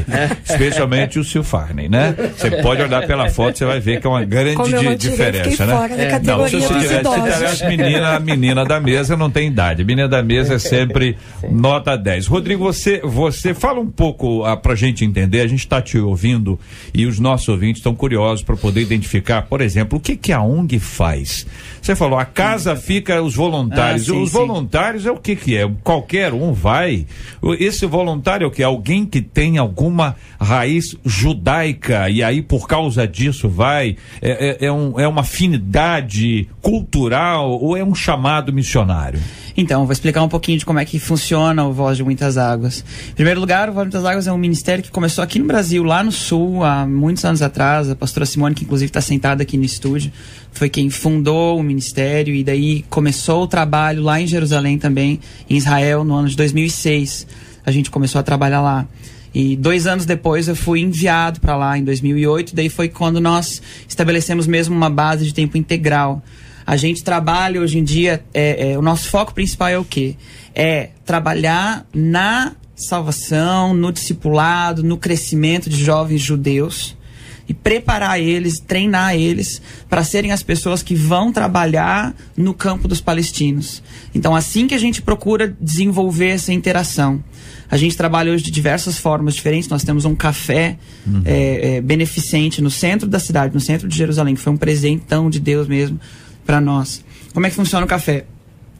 Especialmente o Silfarne, né? Você pode olhar pela foto, você vai ver que é uma grande diferença, né? Não, se você tivesse a menina da mesa não tem idade. A menina da mesa é sempre nota 10. Rodrigo, você fala um pouco pra gente entender, a gente está te ouvindo e os nossos ouvintes estão curiosos para poder identificar, por exemplo, o que a ONG faz? Você falou, a casa fica os voluntários. Os voluntários é o que é? Qualquer um vai? Esse voluntário é o que? Alguém que tem alguma raiz judaica e aí por causa disso vai? É uma afinidade cultural ou é um chamado missionário? Então, vou explicar um pouquinho de como é que funciona o Voz de Muitas Águas. Em primeiro lugar, o Voz de Muitas Águas é um ministério que começou aqui no Brasil, lá no Sul, há muitos anos atrás. A pastora Simone, que inclusive está sentada aqui no estúdio, foi quem fundou o ministério e daí começou o trabalho lá em Jerusalém também, em Israel, no ano de 2006. A gente começou a trabalhar lá. E 2 anos depois eu fui enviado para lá, em 2008, daí foi quando nós estabelecemos mesmo uma base de tempo integral. A gente trabalha hoje em dia, o nosso foco principal é o quê? É trabalhar na salvação, no discipulado, no crescimento de jovens judeus e preparar eles, treinar eles para serem as pessoas que vão trabalhar no campo dos palestinos. Então, assim que a gente procura desenvolver essa interação. A gente trabalha hoje de diversas formas diferentes. Nós temos um café beneficente no centro da cidade, no centro de Jerusalém, que foi um presentão de Deus mesmo para nós. Como é que funciona o café?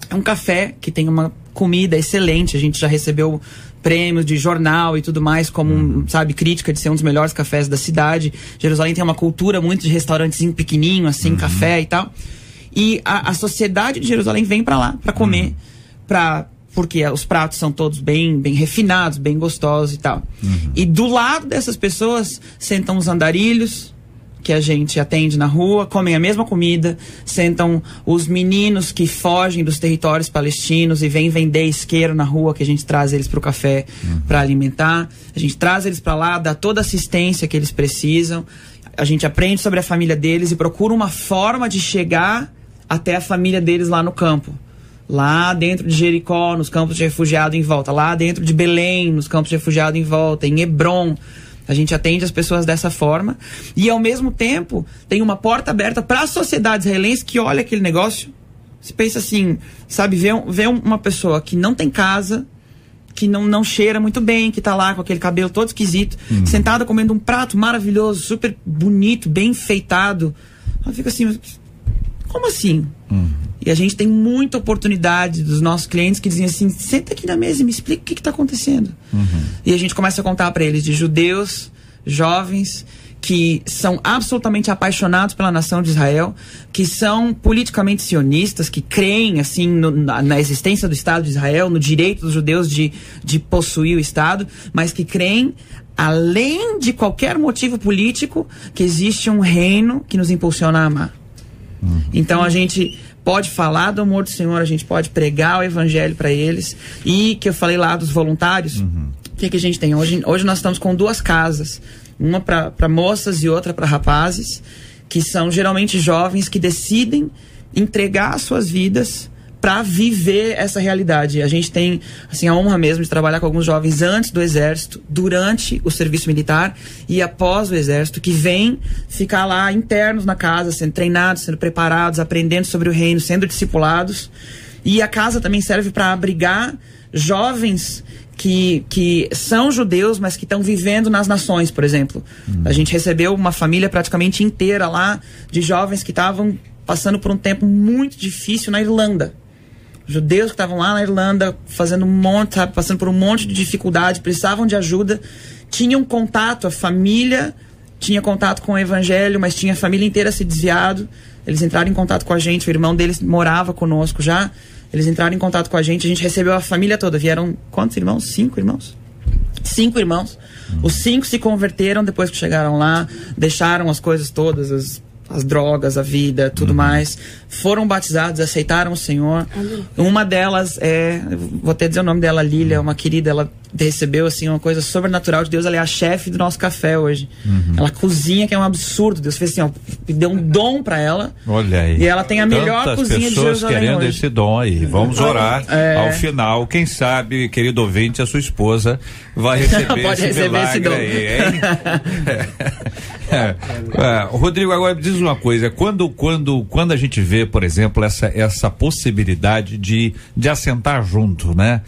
É um café que tem uma comida excelente. A gente já recebeu prêmios de jornal e tudo mais, como, crítica de ser um dos melhores cafés da cidade. Jerusalém tem uma cultura muito de restaurantezinho pequenininho, assim, café e tal. E a sociedade de Jerusalém vem para lá para comer, porque os pratos são todos bem refinados, bem gostosos e tal. E do lado dessas pessoas sentam os andarilhos, que a gente atende na rua, comem a mesma comida, sentam os meninos que fogem dos territórios palestinos e vêm vender isqueiro na rua, que a gente traz eles para o café para alimentar. A gente traz eles para lá, dá toda a assistência que eles precisam. A gente aprende sobre a família deles e procura uma forma de chegar até a família deles lá no campo. Lá dentro de Jericó, nos campos de refugiado em volta. Lá dentro de Belém, nos campos de refugiado em volta. Em Hebron. A gente atende as pessoas dessa forma. E, ao mesmo tempo, tem uma porta aberta para a sociedade israelense que olha aquele negócio. Você pensa assim, vê uma pessoa que não tem casa, que não cheira muito bem, que tá lá com aquele cabelo todo esquisito, sentada comendo um prato maravilhoso, super bonito, bem enfeitado. Ela fica assim, como assim? E a gente tem muita oportunidade dos nossos clientes que dizem assim, senta aqui na mesa e me explica o que está acontecendo. E a gente começa a contar para eles de judeus, jovens, que são absolutamente apaixonados pela nação de Israel, que são politicamente sionistas, que creem assim na existência do Estado de Israel, no direito dos judeus de possuir o Estado, mas que creem, além de qualquer motivo político, que existe um reino que nos impulsiona a amar. Então a gente pode falar do amor do Senhor, a gente pode pregar o evangelho para eles. E que eu falei lá dos voluntários, o que a gente tem? Hoje nós estamos com 2 casas, uma para moças e outra para rapazes, que são geralmente jovens que decidem entregar as suas vidas para viver essa realidade. A gente tem assim, a honra mesmo de trabalhar com alguns jovens antes do exército, durante o serviço militar e após o exército, que vêm ficar lá internos na casa, sendo treinados, sendo preparados, aprendendo sobre o reino, sendo discipulados. E a casa também serve para abrigar jovens que são judeus, mas que estão vivendo nas nações, por exemplo. A gente recebeu uma família praticamente inteira lá de jovens que estavam passando por um tempo muito difícil na Irlanda. Judeus que estavam lá na Irlanda passando por um monte de dificuldade, precisavam de ajuda, tinham contato, a família tinha contato com o evangelho, mas tinha a família inteira se desviado. Eles entraram em contato com a gente, o irmão deles morava conosco já. Eles entraram em contato com a gente recebeu a família toda. Vieram quantos irmãos? 5 irmãos? 5 irmãos. Os 5 se converteram depois que chegaram lá, deixaram as coisas todas, as drogas, a vida, tudo mais. Foram batizados, aceitaram o Senhor. Uma delas vou até dizer o nome dela, Lília, uma querida, ela recebeu assim uma coisa sobrenatural de Deus. Ela é a chefe do nosso café hoje. Ela cozinha, que é um absurdo. Deus fez assim, ó, deu um dom pra ela. Olha aí. E ela tem a melhor cozinha de Jerusalém querendo hoje. esse dom aí. Vamos orar ao final. Quem sabe, querido ouvinte, a sua esposa vai receber Pode esse receber esse dom. aí, hein? Rodrigo, agora diz uma coisa. Quando a gente vê, por exemplo, essa possibilidade de assentar junto, né?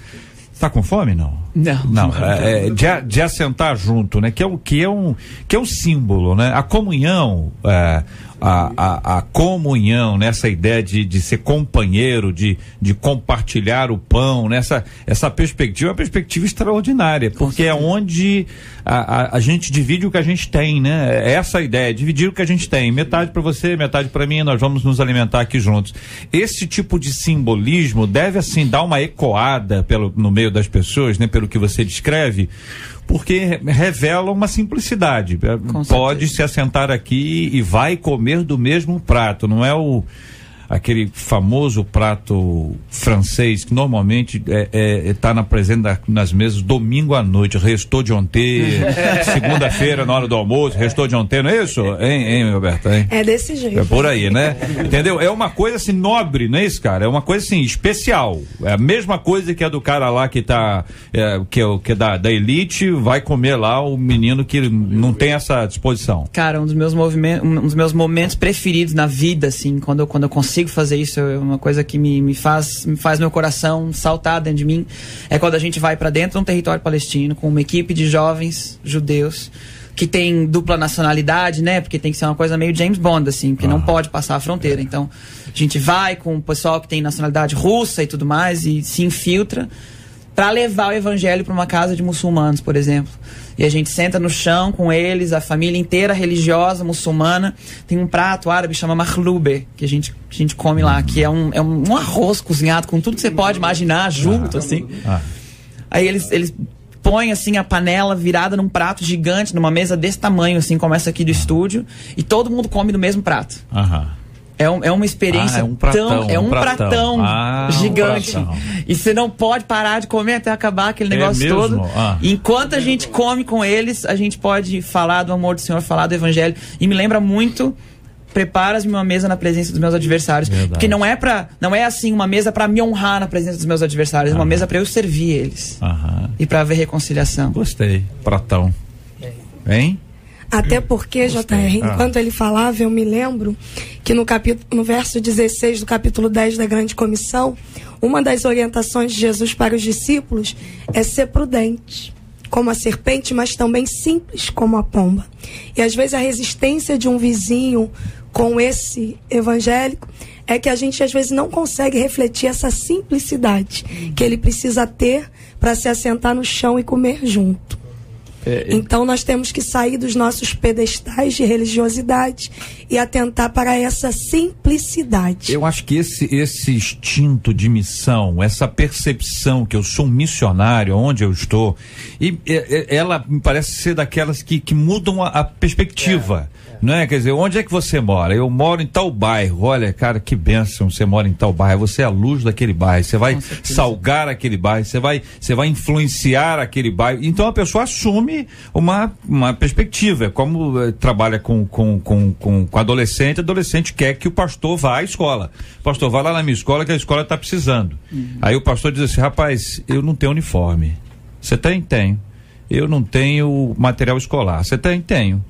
Tá com fome, não? Não. De assentar junto, né? Que é um símbolo, né? A comunhão, a comunhão, nessa ideia de ser companheiro, de compartilhar o pão, nessa perspectiva, é uma perspectiva extraordinária, porque é onde a gente divide o que a gente tem, né? Essa ideia, dividir o que a gente tem, metade para você, metade para mim, nós vamos nos alimentar aqui juntos. Esse tipo de simbolismo deve, assim, dar uma ecoada no meio das pessoas, né? Pelo que você descreve, porque revela uma simplicidade. Pode se assentar aqui e vai comer do mesmo prato, não é aquele famoso prato francês que normalmente está nas mesas domingo à noite, restou de ontem, segunda-feira na hora do almoço, restou de ontem, não é isso? Hein, Roberta? Hein? É desse jeito. É por aí, né? Entendeu? É uma coisa assim nobre, não é isso, cara? É uma coisa assim especial. É a mesma coisa que a do cara lá que tá, que é da elite, vai comer lá o menino que não tem essa disposição. Cara, um dos meus momentos preferidos na vida, assim, quando eu consigo fazer isso, é uma coisa que me faz meu coração saltar dentro de mim, é quando a gente vai para dentro de um território palestino com uma equipe de jovens judeus que tem dupla nacionalidade, né? Porque tem que ser uma coisa meio James Bond, assim, porque não pode passar a fronteira. Então, a gente vai com o pessoal que tem nacionalidade russa e tudo mais e se infiltra para levar o evangelho para uma casa de muçulmanos, por exemplo. E a gente senta no chão com eles, a família inteira religiosa, muçulmana. Tem um prato árabe que chama mahlube, que a gente come lá, que é um arroz cozinhado com tudo que você pode imaginar junto, assim. Aí eles põem, assim, a panela virada num prato gigante, numa mesa desse tamanho, assim, como essa aqui do estúdio, e todo mundo come do mesmo prato. É uma experiência um pratão gigante. E você não pode parar de comer até acabar aquele negócio todo. Enquanto a gente come com eles, a gente pode falar do amor do Senhor, falar do Evangelho. E me lembra muito, preparas-me uma mesa na presença dos meus adversários. Verdade. Porque não é assim uma mesa para me honrar na presença dos meus adversários, é uma mesa para eu servir eles. E para haver reconciliação. Gostei. Pratão. Hein? Até porque, JR, enquanto ele falava, eu me lembro que no verso 16 do capítulo 10 da Grande Comissão, uma das orientações de Jesus para os discípulos é ser prudente, como a serpente, mas também simples como a pomba. E às vezes a resistência de um vizinho com esse evangélico é que a gente às vezes não consegue refletir essa simplicidade que ele precisa ter para se assentar no chão e comer junto. Então nós temos que sair dos nossos pedestais de religiosidade e atentar para essa simplicidade. Eu acho que esse instinto de missão, essa percepção que eu sou um missionário onde eu estou, e ela me parece ser daquelas que mudam a perspectiva. Não é? Quer dizer, onde é que você mora? Eu moro em tal bairro. Olha, cara, que bênção, você mora em tal bairro. Você é a luz daquele bairro. Você vai salgar aquele bairro. Você vai influenciar aquele bairro. Então a pessoa assume uma perspectiva. Como trabalha com adolescente quer que o pastor vá à escola. O pastor vai lá na minha escola, que a escola está precisando. Aí o pastor diz assim: rapaz, eu não tenho uniforme. Você tem? Tenho. Eu não tenho material escolar. Você tem? Tenho.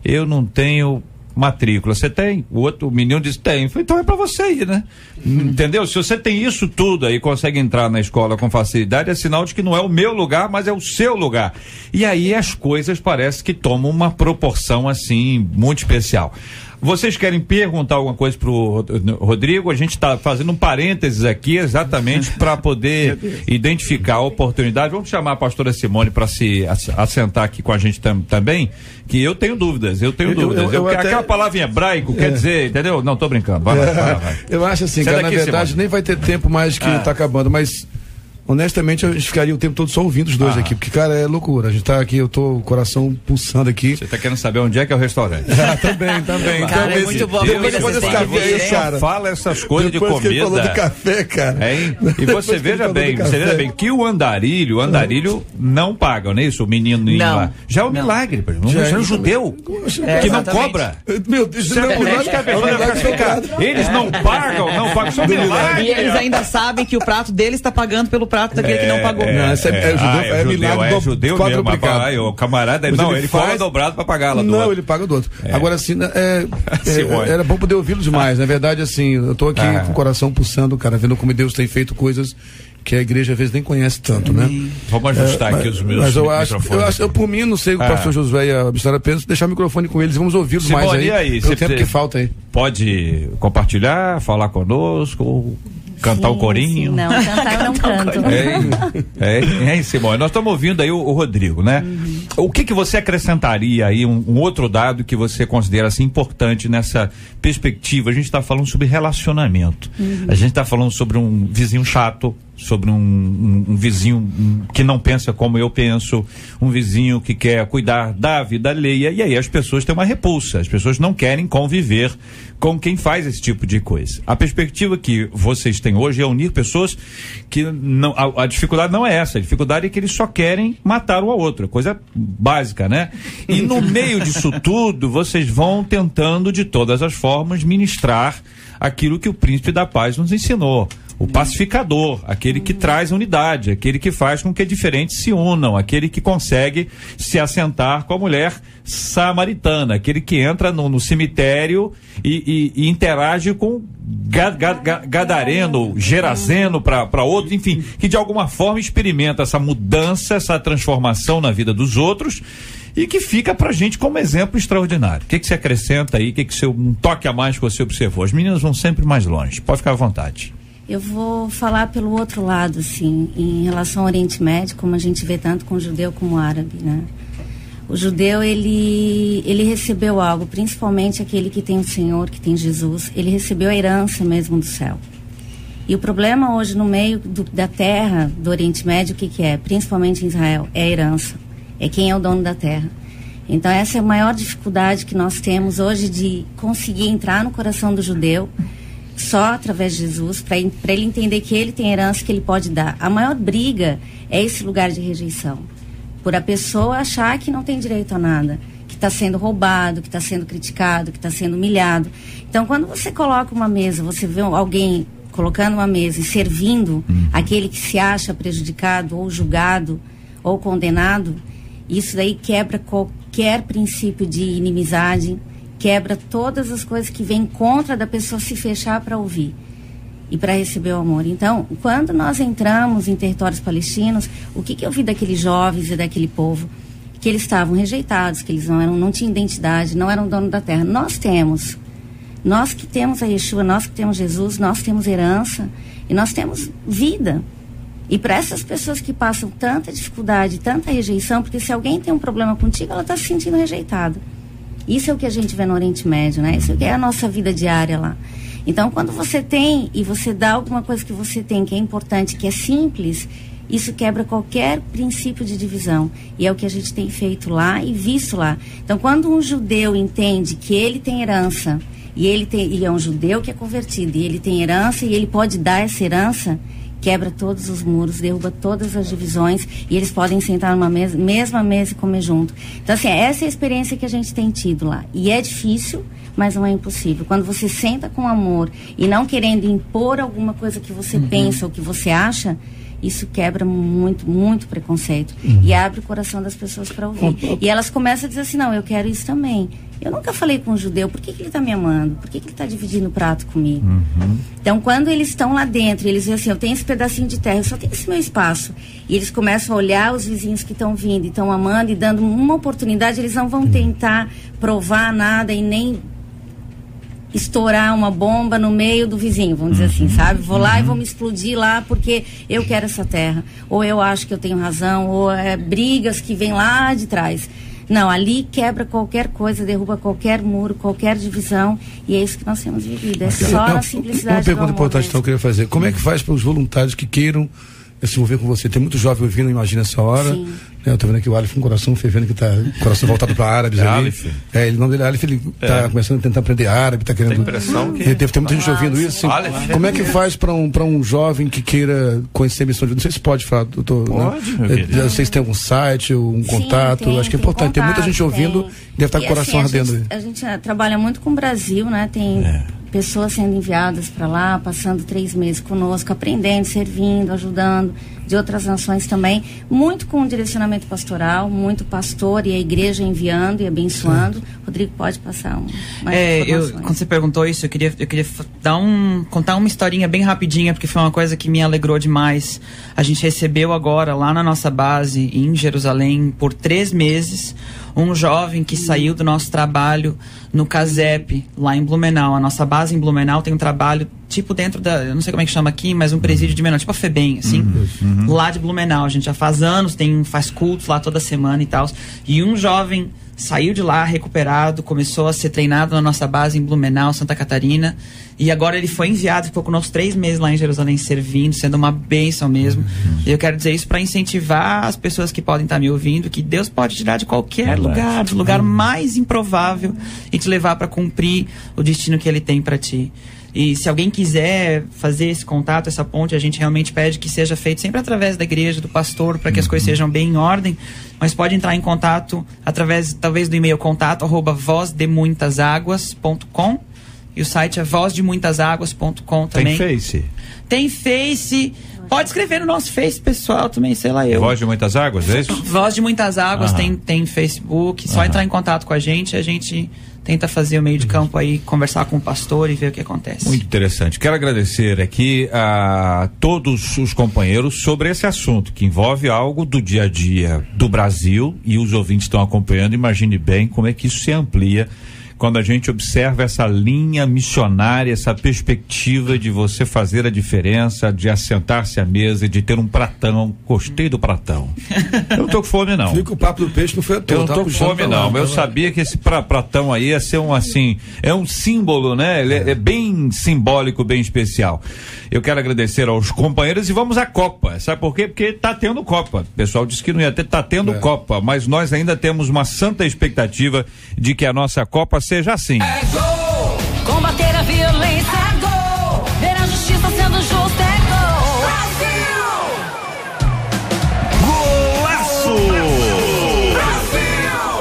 Eu não tenho matrícula. Você tem? O menino diz: tem. Então é pra você ir, né? Entendeu? Se você tem isso tudo aí, consegue entrar na escola com facilidade, é sinal de que não é o meu lugar, mas é o seu lugar. E aí as coisas parece que tomam uma proporção assim muito especial. Vocês querem perguntar alguma coisa pro Rodrigo? A gente está fazendo um parênteses aqui exatamente para poder identificar a oportunidade. Vamos chamar a pastora Simone para se assentar aqui com a gente também, que eu tenho dúvidas. Aquela palavra em hebraico quer dizer, entendeu? Não, tô brincando. Vai lá. Eu acho assim, cara, na verdade, Simone, nem vai ter tempo mais que tá acabando, mas honestamente, a gente ficaria o tempo todo só ouvindo os dois aqui, porque, cara, é loucura. A gente tá aqui, eu tô com o coração pulsando aqui. Você tá querendo saber onde é que é o restaurante? Também. Cara, é muito bom. Depois desse café aí, cara. Fala essas coisas de comida. Que ele falou do café, cara. Hein? E você veja bem que o andarilho não paga, não é isso? O menino lá. Já é um milagre, já é um judeu que não cobra. Meu Deus, eles não pagam, são milagres. E eles ainda sabem que o prato deles está pagando pelo prato daquele que não pagou. É milagre judeu mesmo. O camarada, ele faz dobrado para pagar lá do outro. Não, ele paga do outro. Agora, assim, era bom poder ouvi-lo demais. Na verdade, assim, eu tô aqui com o coração pulsando, cara, vendo como Deus tem feito coisas que a igreja às vezes nem conhece tanto, né? Vamos ajustar aqui os meus microfones. Eu, por mim, não sei o pastor Josué e a missionária Pedro, deixar o microfone com eles, vamos ouvi-los mais aí. Pelo tempo que falta aí. Pode compartilhar, falar conosco, cantar o corinho. Não, cantar eu não canto. Simone, nós estamos ouvindo aí o Rodrigo, né? O que você acrescentaria aí, um outro dado que você considera assim importante nessa perspectiva? A gente está falando sobre relacionamento. A gente está falando sobre um vizinho chato, sobre um vizinho que não pensa como eu penso, um vizinho que quer cuidar da vida alheia, e aí as pessoas têm uma repulsa, as pessoas não querem conviver com quem faz esse tipo de coisa. A perspectiva que vocês têm hoje é unir pessoas que não, a dificuldade não é essa, a dificuldade é que eles só querem matar um ao outro, coisa básica, né? E no meio disso tudo, vocês vão tentando de todas as formas ministrar aquilo que o Príncipe da Paz nos ensinou. O pacificador, aquele que traz unidade, aquele que faz com que diferentes se unam, aquele que consegue se assentar com a mulher samaritana, aquele que entra no cemitério e interage com gadareno, gerazeno para outro, enfim, que de alguma forma experimenta essa mudança, essa transformação na vida dos outros e que fica pra gente como exemplo extraordinário. O que você acrescenta aí? Um toque a mais que você observou? As meninas vão sempre mais longe, pode ficar à vontade. Eu vou falar pelo outro lado, assim, em relação ao Oriente Médio, como a gente vê tanto com o judeu como o árabe, né? O judeu, ele recebeu algo, principalmente aquele que tem o Senhor, que tem Jesus, ele recebeu a herança mesmo do céu. E o problema hoje no meio da terra do Oriente Médio, o que é? Principalmente em Israel, é a herança, é quem é o dono da terra. Então essa é a maior dificuldade que nós temos hoje de conseguir entrar no coração do judeu, só através de Jesus, para ele entender que ele tem herança que ele pode dar. A maior briga é esse lugar de rejeição, por a pessoa achar que não tem direito a nada, que está sendo roubado, que está sendo criticado, que está sendo humilhado. Então, quando você coloca uma mesa, você vê alguém colocando uma mesa e servindo aquele que se acha prejudicado ou julgado ou condenado, isso daí quebra qualquer princípio de inimizade, quebra todas as coisas que vêm contra da pessoa se fechar para ouvir e para receber o amor. Então, quando nós entramos em territórios palestinos, o que eu vi daqueles jovens e daquele povo? Que eles estavam rejeitados, que eles não tinham identidade, não eram dono da terra. Nós que temos a Yeshua, nós que temos Jesus, nós temos herança e nós temos vida. E para essas pessoas que passam tanta dificuldade, tanta rejeição, porque se alguém tem um problema contigo, ela está se sentindo rejeitada. Isso é o que a gente vê no Oriente Médio, né? Isso é a nossa vida diária lá. Então, quando você tem e você dá alguma coisa que você tem, que é importante, que é simples, isso quebra qualquer princípio de divisão. E é o que a gente tem feito lá e visto lá. Então, quando um judeu entende que ele tem herança, e ele é um judeu que é convertido, e ele tem herança, e ele pode dar essa herança, quebra todos os muros, derruba todas as divisões e eles podem sentar numa mesma mesa e comer junto. Então, assim, essa é a experiência que a gente tem tido lá. E é difícil, mas não é impossível. Quando você senta com amor e não querendo impor alguma coisa que você pensa ou que você acha, isso quebra muito, muito preconceito. E abre o coração das pessoas para ouvir. E elas começam a dizer assim, não, eu quero isso também. Eu nunca falei com um judeu, por que ele está me amando? Por que ele está dividindo o prato comigo? Então, quando eles estão lá dentro, eles dizem assim, eu tenho esse pedacinho de terra, eu só tenho esse meu espaço. E eles começam a olhar os vizinhos que estão vindo, e estão amando e dando uma oportunidade, eles não vão tentar provar nada e nem estourar uma bomba no meio do vizinho, vamos dizer assim, sabe? Vou lá e vou me explodir lá porque eu quero essa terra, ou eu acho que eu tenho razão, ou brigas que vêm lá de trás. Não, ali quebra qualquer coisa, derruba qualquer muro, qualquer divisão, e é isso que nós temos vivido. É só na simplicidade. Uma pergunta importante que eu queria fazer: como é que faz para os voluntários que queiram se envolver com você? Tem muito jovem ouvindo, imagina essa hora. Sim. Eu tô vendo aqui o Alif com o coração fervendo, que tá coração voltado para árabes ali. O nome dele é Alif, ele tá começando a tentar aprender árabe, tá querendo. Tem impressão que deve ter muita gente ouvindo isso. Assim, como é que faz para um jovem que queira conhecer a missão de Deus? Não sei se pode falar, doutor. Pode, né? Não sei se tem algum site, um contato. Acho que é importante. Tem muita gente ouvindo, deve estar com o coração ardendo. A gente trabalha muito com o Brasil, né? Tem pessoas sendo enviadas para lá, passando 3 meses conosco, aprendendo, servindo, ajudando, de outras nações também, muito com o direcionamento pastoral, muito pastor e a igreja enviando e abençoando. Rodrigo pode passar mais informações. Quando você perguntou isso, eu queria contar uma historinha bem rapidinha, porque foi uma coisa que me alegrou demais. A gente recebeu agora, lá na nossa base em Jerusalém, por 3 meses, um jovem que saiu do nosso trabalho no CASEP, lá em Blumenau. A nossa base em Blumenau tem um trabalho tipo dentro da, eu não sei como é que chama aqui, mas um presídio de menor, tipo a FEBEM, assim, lá de Blumenau. A gente já faz anos, faz cultos lá toda semana e tal. E um jovem saiu de lá recuperado, começou a ser treinado na nossa base em Blumenau, Santa Catarina, e agora ele foi enviado, ficou conosco 3 meses lá em Jerusalém servindo, sendo uma bênção mesmo. E eu quero dizer isso para incentivar as pessoas que podem estar me ouvindo, que Deus pode tirar de qualquer lugar, do lugar mais improvável, e te levar para cumprir o destino que Ele tem para ti. E se alguém quiser fazer esse contato, essa ponte, a gente realmente pede que seja feito sempre através da igreja, do pastor, para que as coisas sejam bem em ordem. Mas pode entrar em contato através, talvez, do e-mail contato@vozdemuitasaguas.com, e o site é vozdemuitasaguas.com também. Tem Face? Tem Face. Pode escrever no nosso Face pessoal também, sei lá eu. Voz de Muitas Águas, é isso? Voz de Muitas Águas, tem Facebook. Só entrar em contato com a gente tenta fazer o meio de campo aí, conversar com o pastor e ver o que acontece. Muito interessante. Quero agradecer aqui a todos os companheiros sobre esse assunto, que envolve algo do dia a dia do Brasil, e os ouvintes estão acompanhando. Imagine bem como é que isso se amplia quando a gente observa essa linha missionária, essa perspectiva de você fazer a diferença, de assentar-se à mesa e de ter um pratão. Gostei do pratão. Eu não tô com fome, não. Fica o papo do peixe, não foi à toa. Eu não tô com fome, não. Mas eu sabia que esse pratão aí ia ser é um símbolo, né? Ele é bem simbólico, bem especial. Eu quero agradecer aos companheiros e vamos à Copa. Sabe por quê? Porque tá tendo Copa. O pessoal disse que não ia ter, tá tendo Copa. Mas nós ainda temos uma santa expectativa de que a nossa Copa seja assim. É gol! Combater a violência é gol! Ver a justiça sendo justa é gol! Brasil! Golaço!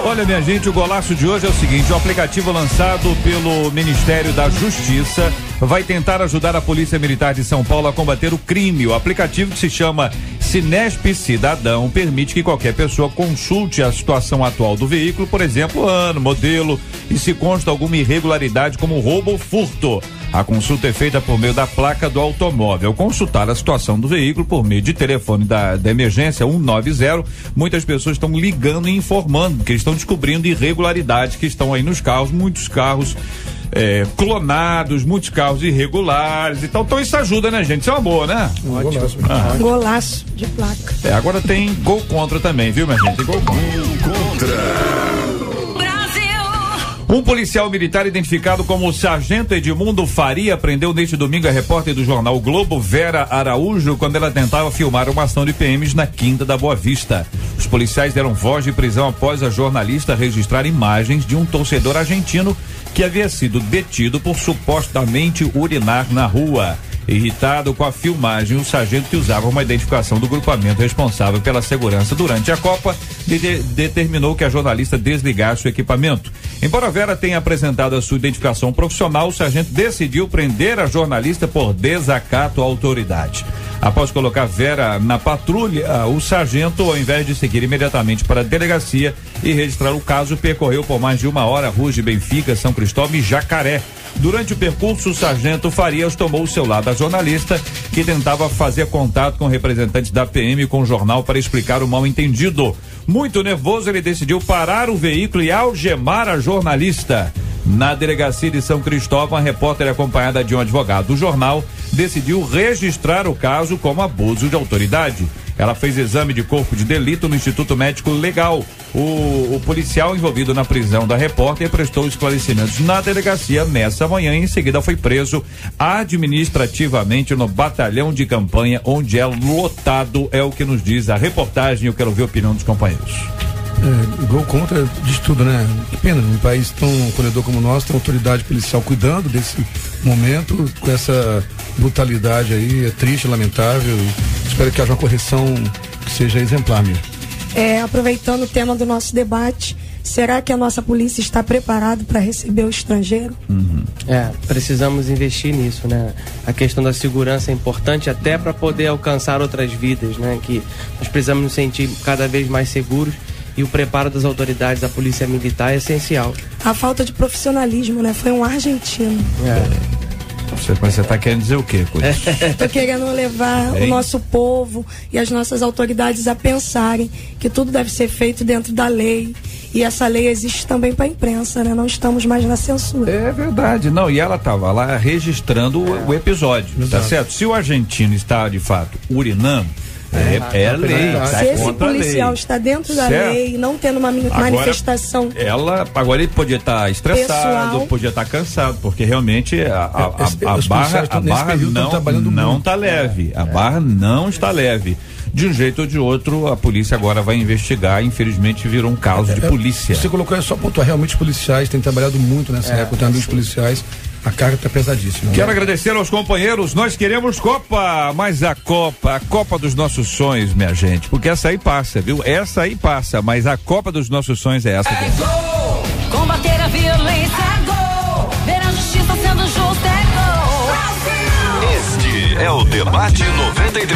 Olha, minha gente, o golaço de hoje é o seguinte: o aplicativo lançado pelo Ministério da Justiça vai tentar ajudar a Polícia Militar de São Paulo a combater o crime. O aplicativo, que se chama Sinesp Cidadão, permite que qualquer pessoa consulte a situação atual do veículo, por exemplo, ano, modelo, e se consta alguma irregularidade como roubo ou furto. A consulta é feita por meio da placa do automóvel. Consultar a situação do veículo por meio de telefone da emergência 190, muitas pessoas estão ligando e informando que estão descobrindo irregularidades que estão aí nos carros, muitos carros clonados, muitos carros irregulares e tal. Então isso ajuda, né, gente? Isso é uma boa, né? Golaço. Golaço de placa. Agora tem gol contra também, viu, minha gente? Tem gol contra. Um policial militar identificado como o Sargento Edmundo Faria prendeu neste domingo a repórter do jornal Globo, Vera Araújo, quando ela tentava filmar uma ação de PMs na Quinta da Boa Vista. Os policiais deram voz de prisão após a jornalista registrar imagens de um torcedor argentino que havia sido detido por supostamente urinar na rua. Irritado com a filmagem, o sargento, que usava uma identificação do grupamento responsável pela segurança durante a Copa, determinou que a jornalista desligasse o equipamento. Embora Vera tenha apresentado a sua identificação profissional, o sargento decidiu prender a jornalista por desacato à autoridade. Após colocar Vera na patrulha, o sargento, ao invés de seguir imediatamente para a delegacia e registrar o caso, percorreu por mais de 1 hora ruas de Benfica, São Cristóvão e Jacaré. Durante o percurso, o sargento Farias tomou o celular da jornalista, que tentava fazer contato com representantes da PM e com o jornal para explicar o mal-entendido. Muito nervoso, ele decidiu parar o veículo e algemar a jornalista. Na delegacia de São Cristóvão, a repórter acompanhada de um advogado do jornal decidiu registrar o caso como abuso de autoridade. Ela fez exame de corpo de delito no Instituto Médico Legal. O policial envolvido na prisão da repórter prestou esclarecimentos na delegacia nessa manhã e em seguida foi preso administrativamente no batalhão de campanha, onde é lotado, é o que nos diz a reportagem. Eu quero ver a opinião dos companheiros. Gol contra de tudo, né? Que pena, num país tão acolhedor como o nosso, tem autoridade policial cuidando desse momento, com essa brutalidade aí, é triste, lamentável. Espero que haja uma correção que seja exemplar mesmo. Aproveitando o tema do nosso debate, será que a nossa polícia está preparada para receber o estrangeiro? Precisamos investir nisso, né? A questão da segurança é importante até para poder alcançar outras vidas, né? Que nós precisamos nos sentir cada vez mais seguros. E o preparo das autoridades da polícia militar é essencial. A falta de profissionalismo, né? Foi um argentino. Mas você está querendo dizer o quê com isso? Estou querendo levar o nosso povo e as nossas autoridades a pensarem que tudo deve ser feito dentro da lei. E essa lei existe também para a imprensa, né? Não estamos mais na censura. É verdade. Não, e ela estava lá registrando o episódio, tá certo? Se o argentino está, de fato, urinando, é lei. Se esse policial está dentro da lei, não tendo uma manifestação. Agora ele podia estar estressado, pessoal, podia estar cansado, porque realmente a barra não está leve. A barra não está leve. De um jeito ou de outro, a polícia agora vai investigar. Infelizmente virou um caso de polícia. Você colocou, só pontuar, realmente os policiais têm trabalhado muito nessa época, tem amigos policiais. A carga está pesadíssima. Quero agradecer aos companheiros. Nós queremos Copa, mas a Copa dos nossos sonhos, minha gente, porque essa aí passa, viu? Essa aí passa, mas a Copa dos nossos sonhos é essa aqui. Gol! Combater a violência é gol! Ver a justiça sendo justa é gol! Brasil! Este é o Debate 93,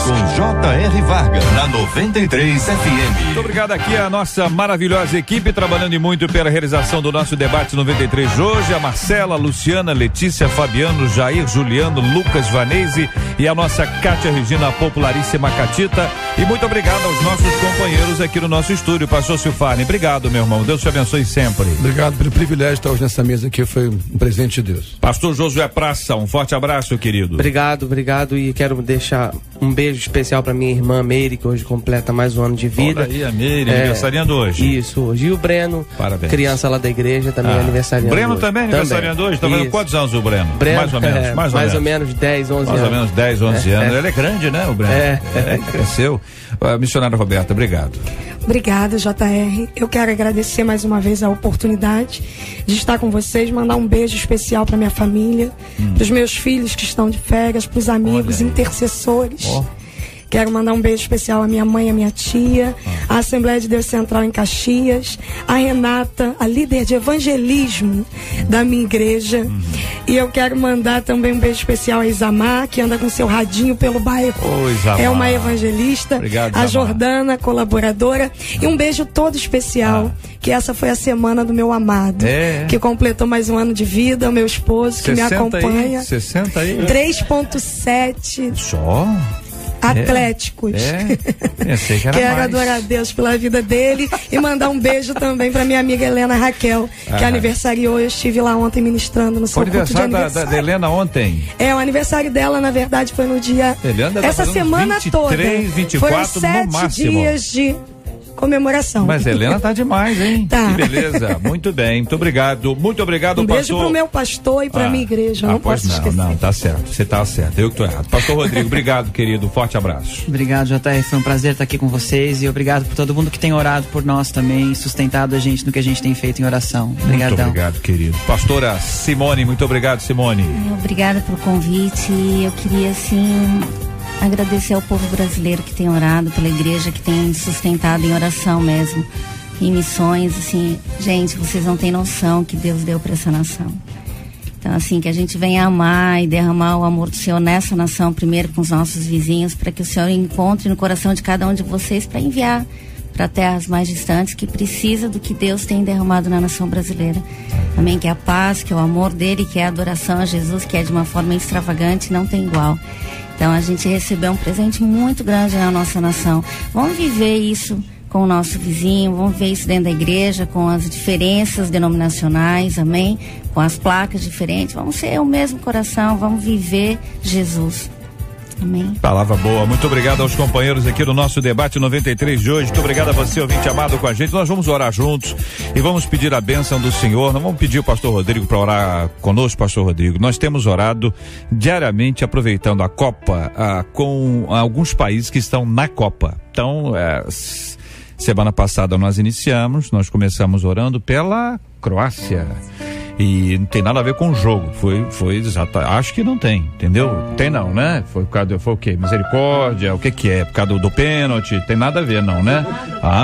com J.R. Vargas, na 93 FM. Muito obrigado aqui a nossa maravilhosa equipe, trabalhando e muito pela realização do nosso Debate 93 de hoje. A Marcela, Luciana, Letícia, Fabiano, Jair, Juliano, Lucas, Vanese e a nossa Cátia Regina, a popularíssima Catita. E muito obrigado aos nossos companheiros aqui no nosso estúdio. Pastor Silfarne, obrigado, meu irmão. Deus te abençoe sempre. Obrigado pelo privilégio de estar hoje nessa mesa aqui, foi um presente de Deus. Pastor Josué Praça, um forte abraço, querido. Obrigado, e quero deixar um beijo especial para minha irmã Meire, que hoje completa mais um ano de vida. Olha aí, a Meire, aniversariando hoje. Isso, hoje. E o Breno, parabéns, criança lá da igreja, também aniversariando Breno hoje. Também aniversariando hoje? Tá vendo quantos anos o Breno? Mais ou menos. Mais ou menos 10, 11 anos. Mais ou menos 10, 11 anos. Ele é grande, né, o Breno? Cresceu. Missionária Roberta, obrigado. Obrigada, JR. Eu quero agradecer mais uma vez a oportunidade de estar com vocês, mandar um beijo especial para minha família, para os meus filhos que estão de férias, para os amigos, intercessores. Quero mandar um beijo especial à minha mãe, à minha tia, à Assembleia de Deus Central em Caxias, a Renata, a líder de evangelismo da minha igreja. E eu quero mandar também um beijo especial a Isamar, que anda com seu radinho pelo bairro. É uma evangelista. Obrigado, a Jordana, colaboradora. E um beijo todo especial, que essa foi a semana do meu amado, que completou mais um ano de vida, o meu esposo, que me acompanha. 60 aí? 3.7. Só? Atléticos. Quero adorar a Deus pela vida dele e mandar um beijo também para minha amiga Helena Raquel, que aniversariou. Eu estive lá ontem ministrando no seu culto de aniversário. Da Helena ontem? O aniversário dela, na verdade, foi no dia... Essa semana 23, toda. 24 foram 7 dias de comemoração. Mas Helena tá demais, hein? Tá. Que beleza. Muito bem, muito obrigado. Muito obrigado, pastor. Um beijo pro meu pastor e pra minha igreja. Não posso esquecer. Não, tá certo. Você tá certo. Eu que tô errado. Pastor Rodrigo, obrigado, querido. Forte abraço. Obrigado, JR. Foi um prazer estar aqui com vocês e obrigado por todo mundo que tem orado por nós também, sustentado a gente no que a gente tem feito em oração. Obrigadão. Muito obrigado, querido. Pastora Simone, muito obrigado, Simone. Obrigada pelo convite. Eu queria, assim, agradecer ao povo brasileiro que tem orado, pela igreja que tem sustentado em oração mesmo, em missões, assim, gente, vocês não têm noção que Deus deu para essa nação. Então, assim, que a gente venha amar e derramar o amor do Senhor nessa nação, primeiro com os nossos vizinhos, para que o Senhor encontre no coração de cada um de vocês para enviar para terras mais distantes, que precisa do que Deus tem derramado na nação brasileira. Amém? Que é a paz, que é o amor dele, que é a adoração a Jesus, que é de uma forma extravagante, não tem igual. Então a gente recebeu um presente muito grande na nossa nação. Vamos viver isso com o nosso vizinho, vamos ver isso dentro da igreja, com as diferenças denominacionais, amém? Com as placas diferentes, vamos ser o mesmo coração, vamos viver Jesus. Amém. Palavra boa, muito obrigado aos companheiros aqui do nosso debate 93 de hoje, muito obrigado a você, ouvinte amado, com a gente. Nós vamos orar juntos e vamos pedir a bênção do Senhor. Nós vamos pedir o pastor Rodrigo para orar conosco, pastor Rodrigo. Nós temos orado diariamente, aproveitando a Copa, com alguns países que estão na Copa. Então, semana passada nós começamos orando pela Croácia. E não tem nada a ver com o jogo, foi exato, acho que não tem, entendeu? Tem não, né? Foi o quê? Misericórdia, o que é? Por causa do pênalti, tem nada a ver não, né?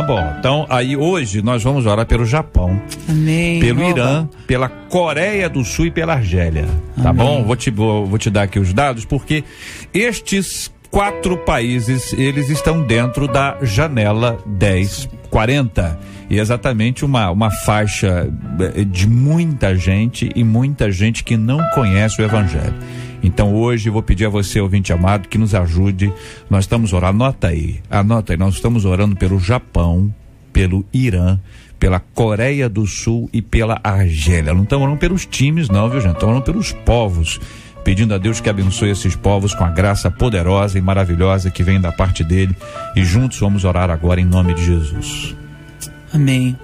Bom, então aí hoje nós vamos orar pelo Japão, amém, pelo Irã, pela Coreia do Sul e pela Argélia, tá amém. bom? Vou te dar aqui os dados, porque estes 4 países, eles estão dentro da janela 1040. E exatamente uma faixa de muita gente e muita gente que não conhece o Evangelho. Então hoje eu vou pedir a você, ouvinte amado, que nos ajude. Nós estamos orando, anota aí, nós estamos orando pelo Japão, pelo Irã, pela Coreia do Sul e pela Argélia. Não estamos orando pelos times não, viu gente? Estamos orando pelos povos, pedindo a Deus que abençoe esses povos com a graça poderosa e maravilhosa que vem da parte dele. E juntos vamos orar agora em nome de Jesus. Amém.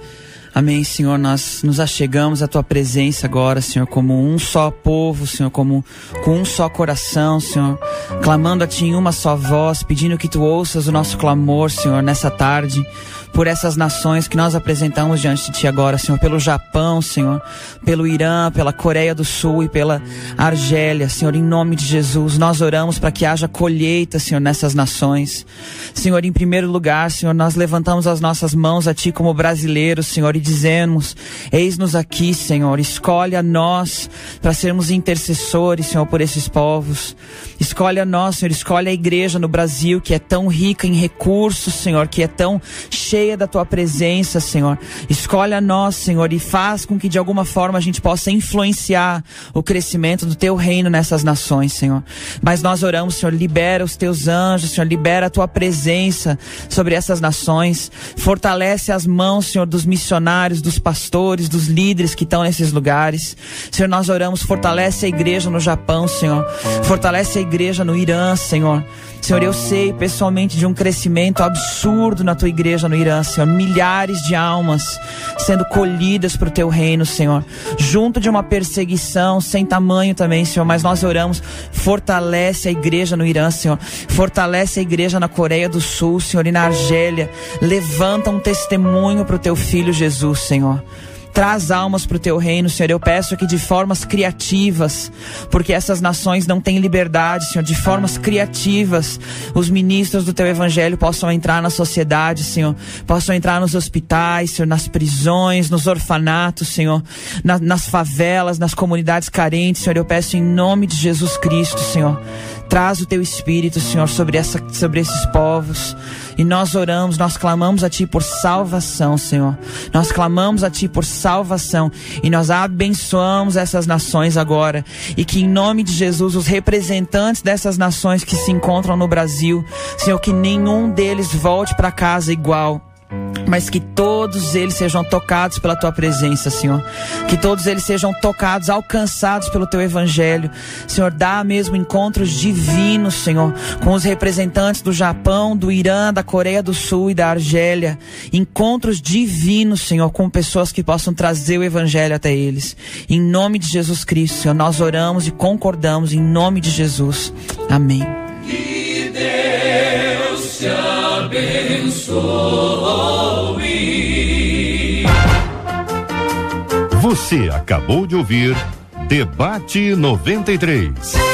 Amém, Senhor, nós nos achegamos à Tua presença agora, Senhor, como um só povo, Senhor, com um só coração, Senhor, clamando a Ti em uma só voz, pedindo que Tu ouças o nosso clamor, Senhor, nessa tarde, por essas nações que nós apresentamos diante de Ti agora, Senhor, pelo Japão, Senhor, pelo Irã, pela Coreia do Sul e pela Argélia, Senhor, em nome de Jesus, nós oramos para que haja colheita, Senhor, nessas nações. Senhor, em primeiro lugar, Senhor, nós levantamos as nossas mãos a Ti como brasileiros, Senhor, e dizemos, eis-nos aqui, Senhor, escolhe a nós para sermos intercessores, Senhor, por esses povos. Escolhe a nós, Senhor, escolhe a igreja no Brasil, que é tão rica em recursos, Senhor, que é tão cheia da Tua presença, Senhor. Escolhe a nós, Senhor, e faz com que de alguma forma a gente possa influenciar o crescimento do Teu reino nessas nações, Senhor. Mas nós oramos, Senhor, libera os Teus anjos, Senhor, libera a Tua presença sobre essas nações. Fortalece as mãos, Senhor, dos missionários, dos pastores, dos líderes que estão nesses lugares. Senhor, nós oramos, fortalece a igreja no Japão, Senhor. Fortalece a igreja no Irã, Senhor. Senhor, eu sei pessoalmente de um crescimento absurdo na Tua igreja no Irã, Senhor. Milhares de almas sendo colhidas para o Teu reino, Senhor. Junto de uma perseguição sem tamanho também, Senhor. Mas nós oramos, fortalece a igreja no Irã, Senhor. Fortalece a igreja na Coreia do Sul, Senhor, e na Argélia. Levanta um testemunho para o Teu Filho Jesus, Senhor. Traz almas para o Teu reino, Senhor. Eu peço que de formas criativas, porque essas nações não têm liberdade, Senhor, de formas criativas, os ministros do Teu Evangelho possam entrar na sociedade, Senhor, possam entrar nos hospitais, Senhor, nas prisões, nos orfanatos, Senhor, nas favelas, nas comunidades carentes, Senhor. Eu peço em nome de Jesus Cristo, Senhor, traz o Teu Espírito, Senhor, sobre esses povos. E nós oramos, nós clamamos a Ti por salvação, Senhor. Nós clamamos a Ti por salvação. E nós abençoamos essas nações agora. E que em nome de Jesus, os representantes dessas nações que se encontram no Brasil, Senhor, que nenhum deles volte para casa igual, mas que todos eles sejam tocados pela Tua presença, Senhor. Que todos eles sejam tocados, alcançados pelo Teu Evangelho. Senhor, dá mesmo encontros divinos, Senhor, com os representantes do Japão, do Irã, da Coreia do Sul e da Argélia. Encontros divinos, Senhor, com pessoas que possam trazer o Evangelho até eles. Em nome de Jesus Cristo, Senhor, nós oramos e concordamos em nome de Jesus. Amém. Que Deus te abençoe. Você acabou de ouvir Debate 93.